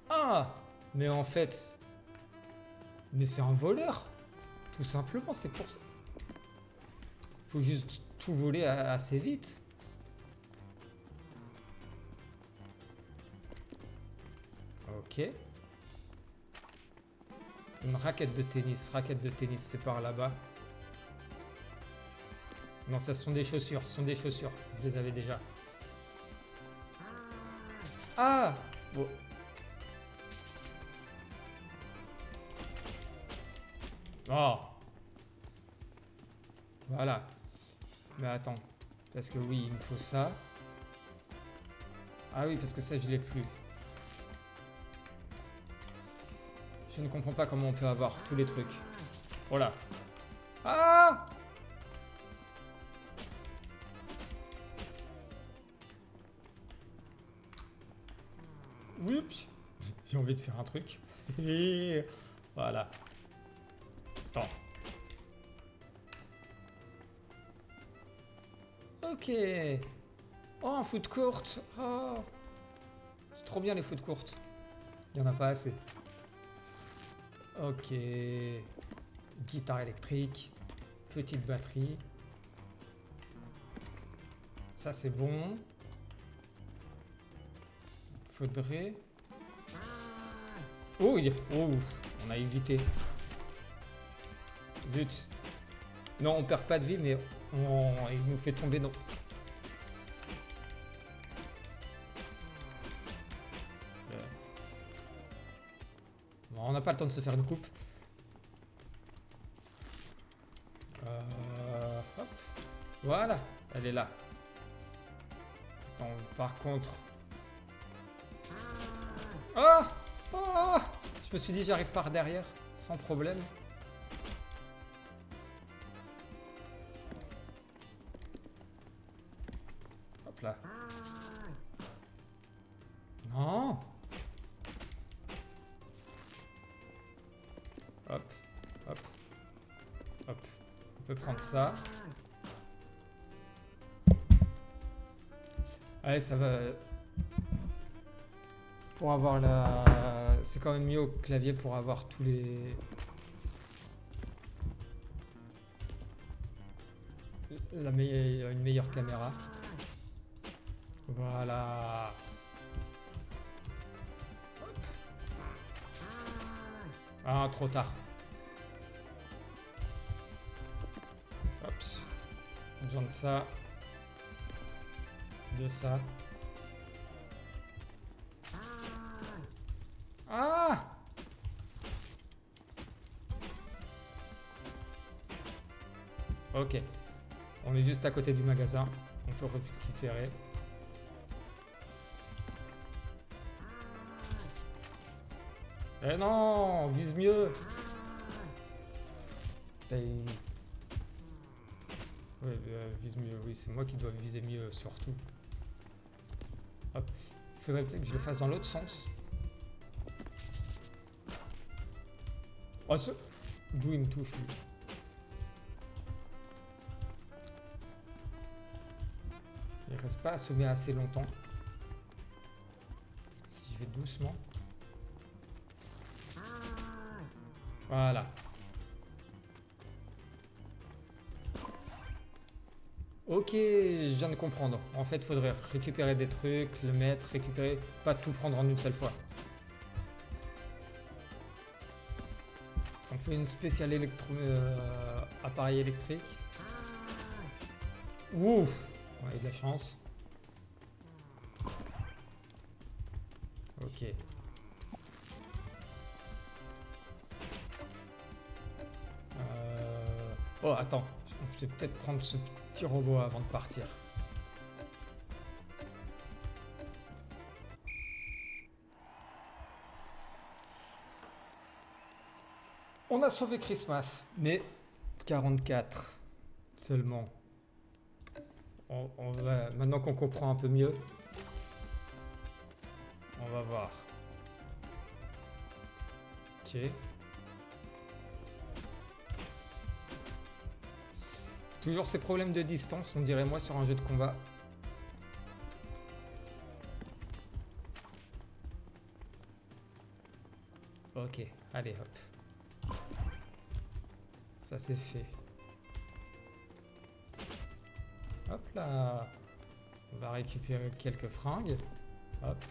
Ah! Mais en fait. Mais c'est un voleur. Tout simplement, c'est pour ça. Faut juste tout voler assez vite. Ok. Une raquette de tennis. Raquette de tennis, c'est par là-bas. Non, ça sont des chaussures. Ce sont des chaussures. Je les avais déjà. Ah! Bon. Oh! Voilà. Mais attends. Parce que oui, il me faut ça. Ah oui, parce que ça, je l'ai plus. Je ne comprends pas comment on peut avoir tous les trucs. Voilà. Ah! Oups! J'ai envie de faire un truc. Et voilà. Attends. Ok. Oh, un foot court. Oh. C'est trop bien les foot courtes. Il n'y en a pas assez. Ok. Guitare électrique. Petite batterie. Ça, c'est bon. Faudrait... Oh, on a évité. Zut. Non, on perd pas de vie, mais il nous fait tomber dans... Bon, on n'a pas le temps de se faire une coupe. Hop. Voilà, elle est là. Attends, par contre... Ah! Oh! Je me suis dit j'arrive par derrière, sans problème. peut prendre ça. Allez, ça va. Pour avoir la... C'est quand même mieux au clavier pour avoir tous les... Une meilleure caméra. Voilà. Ah, trop tard. Hop. Besoin de ça. De ça. Ah! Ok. On est juste à côté du magasin. On peut récupérer. Eh non! Vise mieux! Oui, vise mieux. Oui, c'est moi qui dois viser mieux, surtout. Hop. Il faudrait peut-être que je le fasse dans l'autre sens. Oh, d'où il me touche, lui. Il reste pas assommé assez longtemps. Si je vais doucement. Voilà. Ok, je viens de comprendre. En fait, il faudrait récupérer des trucs, le mettre, récupérer, pas tout prendre en une seule fois. Est-ce qu'on fait une spéciale appareil électrique? Ouh, on a eu de la chance. Ok. Oh, attends. On peut peut-être prendre ce petit robot avant de partir. On a sauvé Christmas, mais 44 seulement. On va, maintenant qu'on comprend un peu mieux, on va voir. Ok. Toujours ces problèmes de distance, on dirait moi sur un jeu de combat. Ok, allez hop. Ça c'est fait. Hop là. On va récupérer quelques fringues. Hop.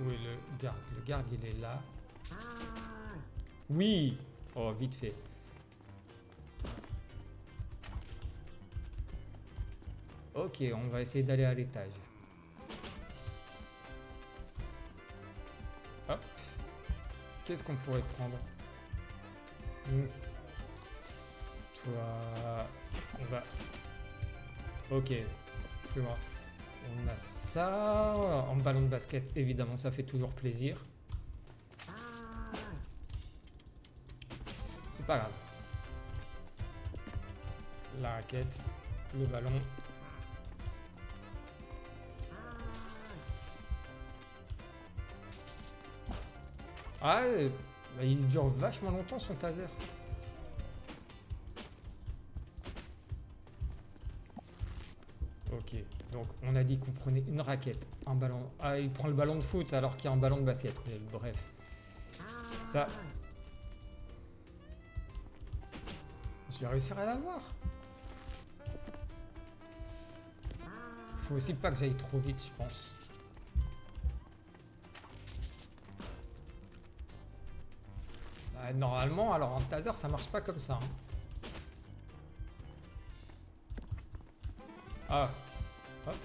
Oui, le garde il est là. Oui. Oh, vite fait. Ok, on va essayer d'aller à l'étage. Hop. Qu'est-ce qu'on pourrait prendre? Toi... On va... Ok. Plus moi. On a ça. En ballon de basket, évidemment, ça fait toujours plaisir. C'est pas grave. La raquette, le ballon. Ah, bah, il dure vachement longtemps son taser. Ok, donc on a dit qu'on prenait une raquette, un ballon. Ah, il prend le ballon de foot alors qu'il y a un ballon de basket. Mais bref, ça... Je vais réussir à l'avoir. Faut aussi pas que j'aille trop vite, je pense. Normalement, alors en taser, ça marche pas comme ça. Hein. Ah, hop.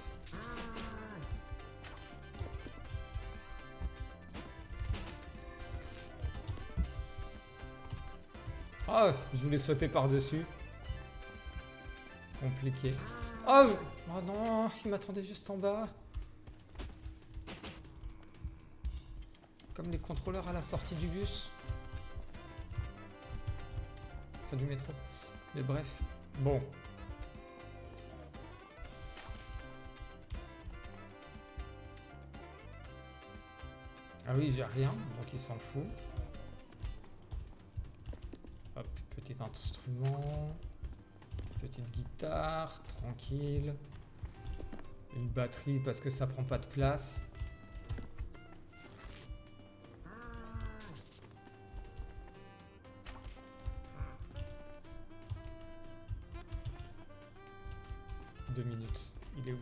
Ah, je voulais sauter par-dessus. Compliqué. Oh, oh non, il m'attendait juste en bas. Comme les contrôleurs à la sortie du bus. Enfin, du métro. Mais bref. Bon. Ah oui, j'ai rien, donc il s'en fout. instrument. Petite guitare, tranquille. Une batterie parce que ça prend pas de place. Deux minutes. Il est où?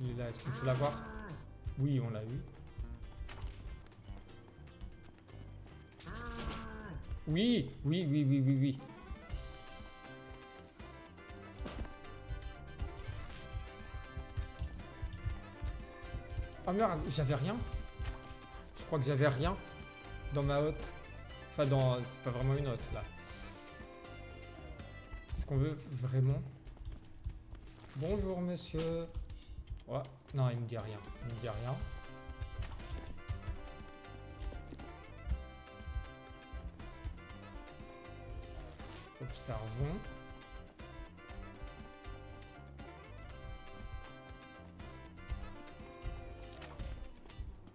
Il est là. Est-ce qu'on peut l'avoir? Oui, on l'a eu. Oui, oui, oui, oui, oui, oui. Oh merde, j'avais rien. Je crois que j'avais rien dans ma hotte. Enfin, dans... c'est pas vraiment une hotte, là. Est-ce qu'on veut vraiment... Bonjour, monsieur. Oh, non, il me dit rien. Il me dit rien. Observons.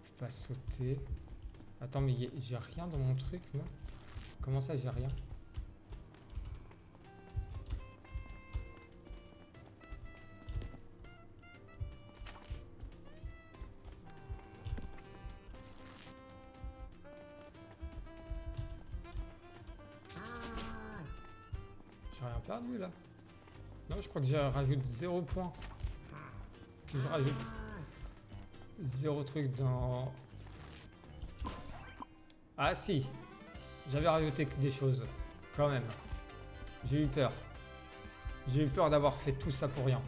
Je peux pas sauter. Attends, mais j'ai rien dans mon truc, moi. Comment ça, j'ai rien? J'ai rien perdu, là. Non, je crois que je rajoute 0 point. Je rajoute 0 truc dans... Ah si, j'avais rajouté des choses, quand même. J'ai eu peur. J'ai eu peur d'avoir fait tout ça pour rien.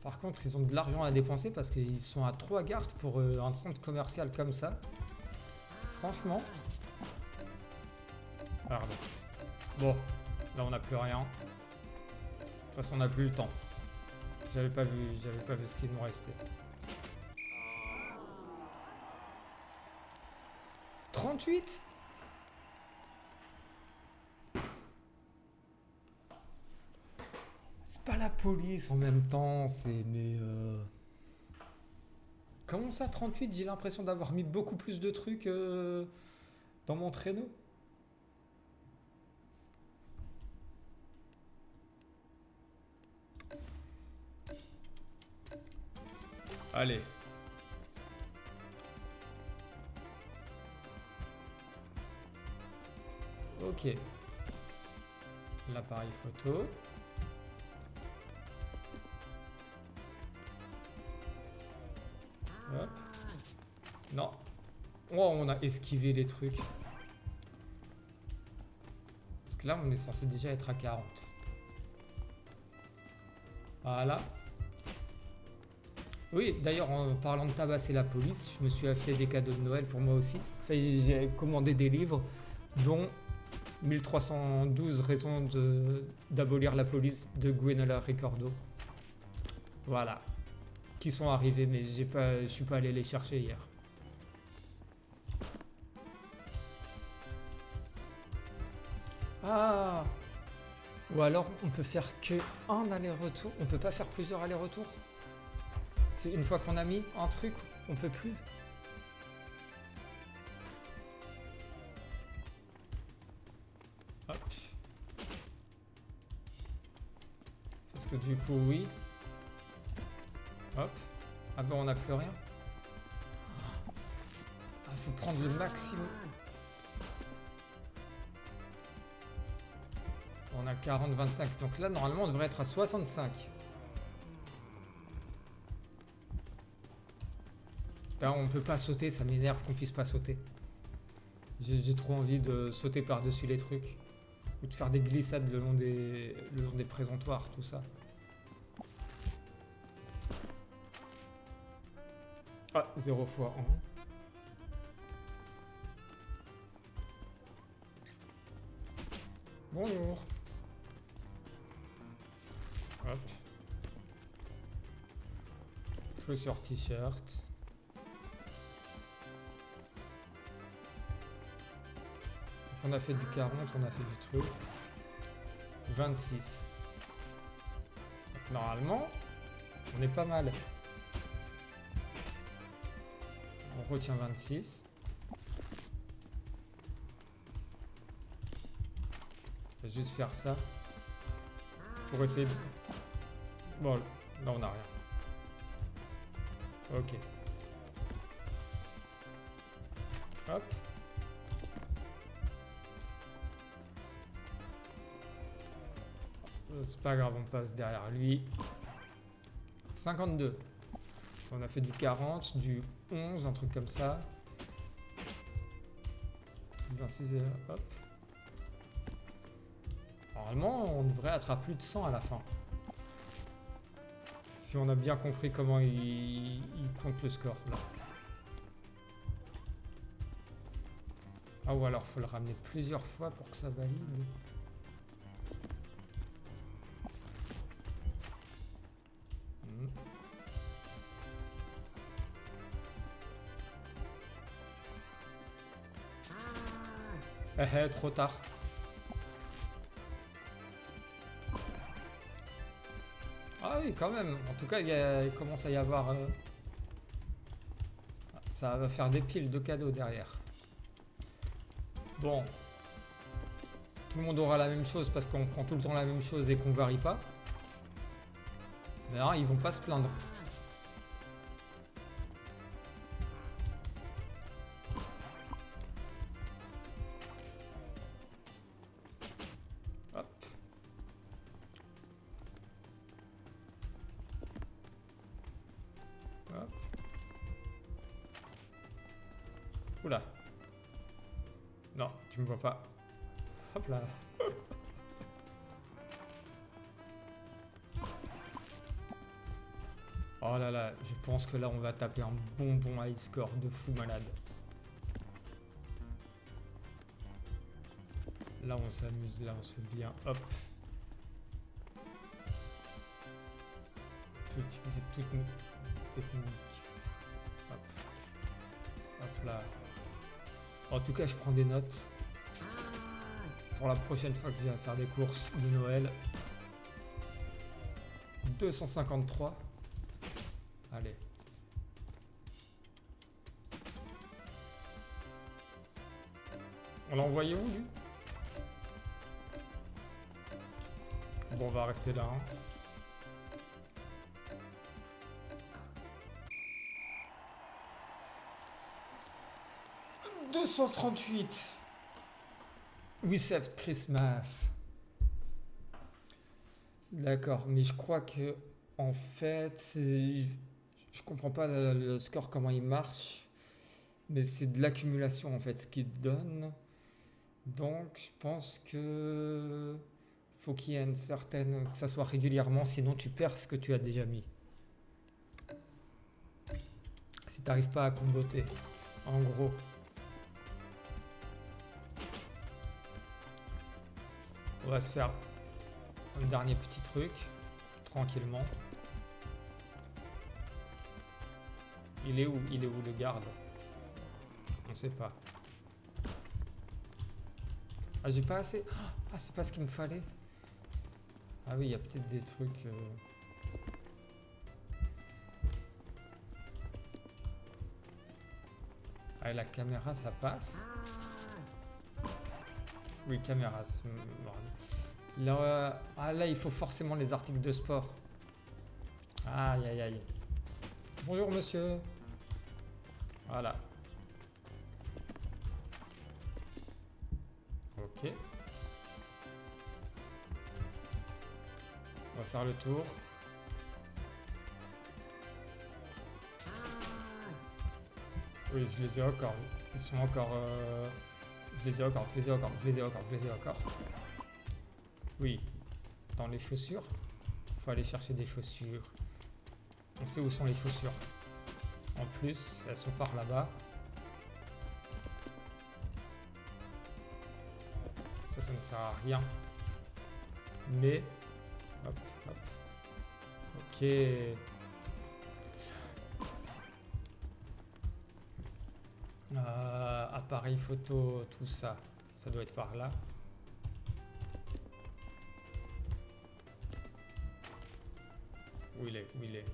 Par contre, ils ont de l'argent à dépenser parce qu'ils sont à 3 gardes pour un centre commercial comme ça. Franchement. Pardon. Bon, là on n'a plus rien. De toute façon, on n'a plus le temps. J'avais pas vu ce qu'il nous restait. 38 ? C'est pas la police en même temps, c'est... Mais... Comment ça, 38 ? J'ai l'impression d'avoir mis beaucoup plus de trucs dans mon traîneau. Allez. Ok. L'appareil photo. Hop. Non. Oh, on a esquivé les trucs. Parce que là, on est censé déjà être à 40. Voilà. Oui, d'ailleurs, en parlant de tabasser la police, je me suis acheté des cadeaux de Noël pour moi aussi. Enfin, j'ai commandé des livres, dont 1312 raisons d'abolir la police de Gwenola Ricordo. Voilà. Qui sont arrivés, mais je suis pas allé les chercher hier. Ah! Ou alors, on peut faire que un aller-retour. On peut pas faire plusieurs allers-retours. C'est une fois qu'on a mis un truc, on peut plus. Hop. Parce que du coup, oui. Hop. Ah ben on n'a plus rien. Ah, faut prendre le maximum. On a 40, 25. Donc là, normalement, on devrait être à 65. Là, on peut pas sauter, ça m'énerve qu'on puisse pas sauter. J'ai trop envie de sauter par-dessus les trucs. Ou de faire des glissades le long des présentoirs, tout ça. Ah, 0 fois 1. Bonjour. Hop. Chaussures, t-shirt. On a fait du 40, on a fait du truc. 26. Normalement, On est pas mal. On retient 26. Je vais juste faire ça. Pour essayer de... Bon, là on n'a rien. Ok. Hop. C'est pas grave, on passe derrière lui. 52. On a fait du 40, du 11, un truc comme ça. Du 26, hop. Normalement, on devrait attraper plus de 100 à la fin. Si on a bien compris comment il compte le score, là. Ah, ou alors, faut le ramener plusieurs fois pour que ça valide. Trop tard. Ah oui, quand même. En tout cas, il commence à y avoir... Ça va faire des piles de cadeaux derrière. Bon. Tout le monde aura la même chose parce qu'on prend tout le temps la même chose et qu'on varie pas. Mais alors, ils vont pas se plaindre. Hop. Hop. Oula. Non, tu me vois pas. Hop là. Oh là là, je pense que là on va taper un bon high score de fou malade. Là on s'amuse, là on se fait bien. Hop. On peut utiliser toutes nos techniques. Hop. Hop là. En tout cas je prends des notes. Pour la prochaine fois que je viens faire des courses de Noël. 253. Allez. On l'a envoyé où, lui? Bon, on va rester là. Hein. « 238 ! We saved Christmas. » D'accord, mais je crois que en fait, je comprends pas le score, comment il marche, mais c'est de l'accumulation en fait ce qu'il donne. Donc je pense que faut qu'il y ait une certaine, que ça soit régulièrement, sinon tu perds ce que tu as déjà mis. Si t'arrives pas à comboter, en gros. On va se faire un dernier petit truc, tranquillement. Il est où le garde? On sait pas. Ah, j'ai pas assez. Ah, c'est pas ce qu'il me fallait. Ah oui, il y a peut-être des trucs... Ah, la caméra, ça passe. Oui, caméra. Là, ah, là, il faut forcément les articles de sport. Aïe, aïe, aïe. Bonjour, monsieur. Voilà. Ok. On va faire le tour. Oui, je les ai encore. Ils sont encore... Je les ai encore. Oui. Dans les chaussures. Il faut aller chercher des chaussures. On sait où sont les chaussures. En plus, elles sont par là-bas. Ça ne sert à rien. Mais... Hop, hop. Ok. Appareil photo, tout ça. Ça doit être par là. Où il est?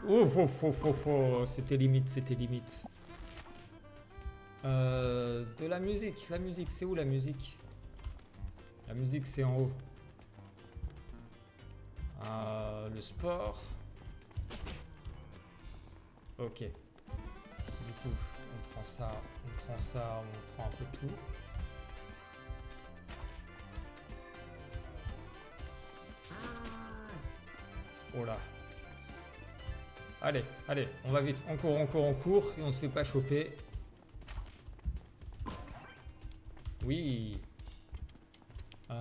Oh, oh, oh, oh, oh, c'était limite, c'était limite. De la musique, c'est où la musique? La musique, c'est en haut. Le sport. Ok. Du coup, on prend ça, on prend ça, on prend un peu tout. Oh là. Allez, allez, on va vite. On court, on court, on court et on ne se fait pas choper. Oui. Un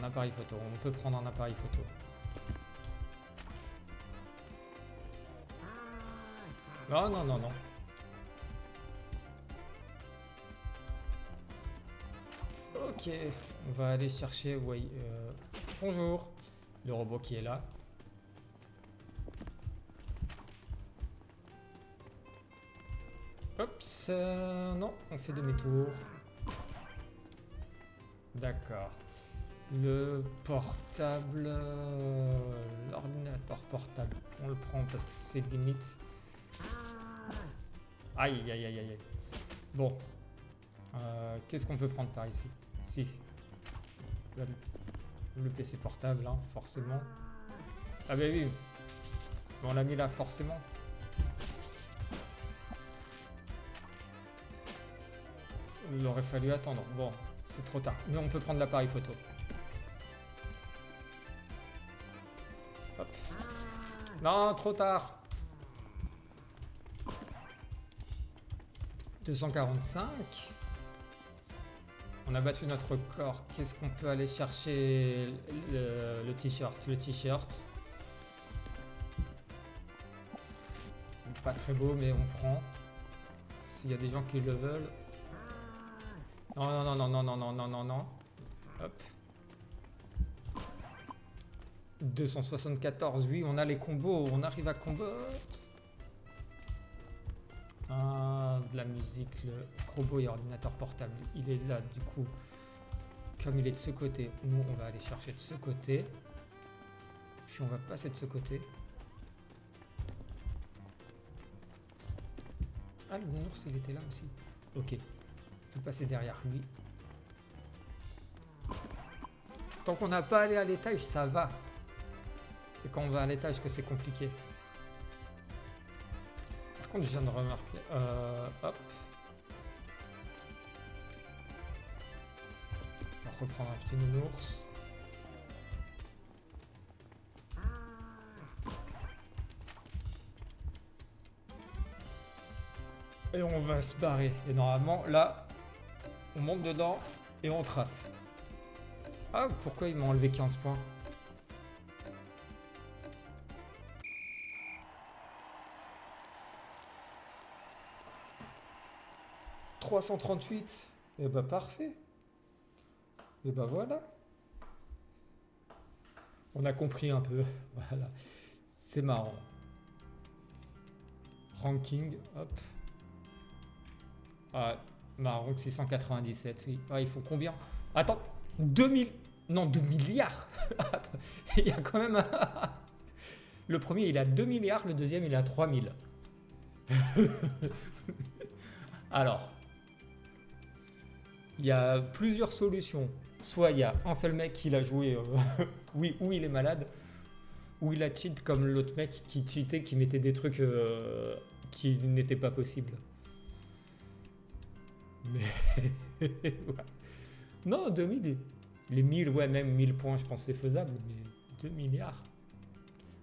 appareil photo. On peut prendre un appareil photo. Non, non, non, non. Ok. On va aller chercher... Oui, bonjour. Le robot qui est là. Oups. Non, on fait demi-tour. D'accord. Le portable... l'ordinateur portable. On le prend parce que c'est limite. Aïe, aïe, aïe, aïe. Bon. Qu'est-ce qu'on peut prendre par ici? Si. Le PC portable, hein, forcément. Ah bah oui. On l'a mis là, forcément. Il aurait fallu attendre. Bon, c'est trop tard. Mais on peut prendre l'appareil photo. Hop. Non, trop tard. 245. On a battu notre record. Qu'est-ce qu'on peut aller chercher? Le t-shirt. Le t-shirt. Pas très beau, mais on prend. S'il y a des gens qui le veulent. Non, non, non, non, non, non, non, non, non. Hop. 274, oui, on a les combos. On arrive à combo. De la musique, le robot et ordinateur portable. Il est là, du coup. Comme il est de ce côté, nous, on va aller chercher de ce côté. Puis on va passer de ce côté. Ah, le nounours, il était là aussi. Ok. On peut passer derrière lui. Tant qu'on n'a pas allé à l'étage, ça va. C'est quand on va à l'étage que c'est compliqué. Par contre, je viens de remarquer... hop. On va reprendre un petit nounours. Et on va se barrer. Et normalement, là, on monte dedans et on trace. Ah, pourquoi il m'a enlevé 15 points? « 338 ». Et bah parfait. Et bah voilà. On a compris un peu. Voilà. C'est marrant. Ranking, hop. Ah, marron 697, oui. Ah, il faut combien? Attends, 2000... Non, 2 milliards. Attends, il y a quand même... Le premier, il a 2 milliards. Le deuxième, il a 3000. Alors, il y a plusieurs solutions. Soit il y a un seul mec qui l'a joué, oui, ou il est malade, ou il a cheat comme l'autre mec qui cheatait, qui mettait des trucs qui n'étaient pas possibles. Mais... ouais. Non, 2000, les 1000, ouais, même 1000 points, je pense que c'est faisable, mais 2 milliards.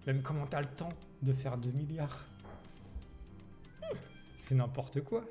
Même comment t'as le temps de faire 2 milliards? C'est n'importe quoi.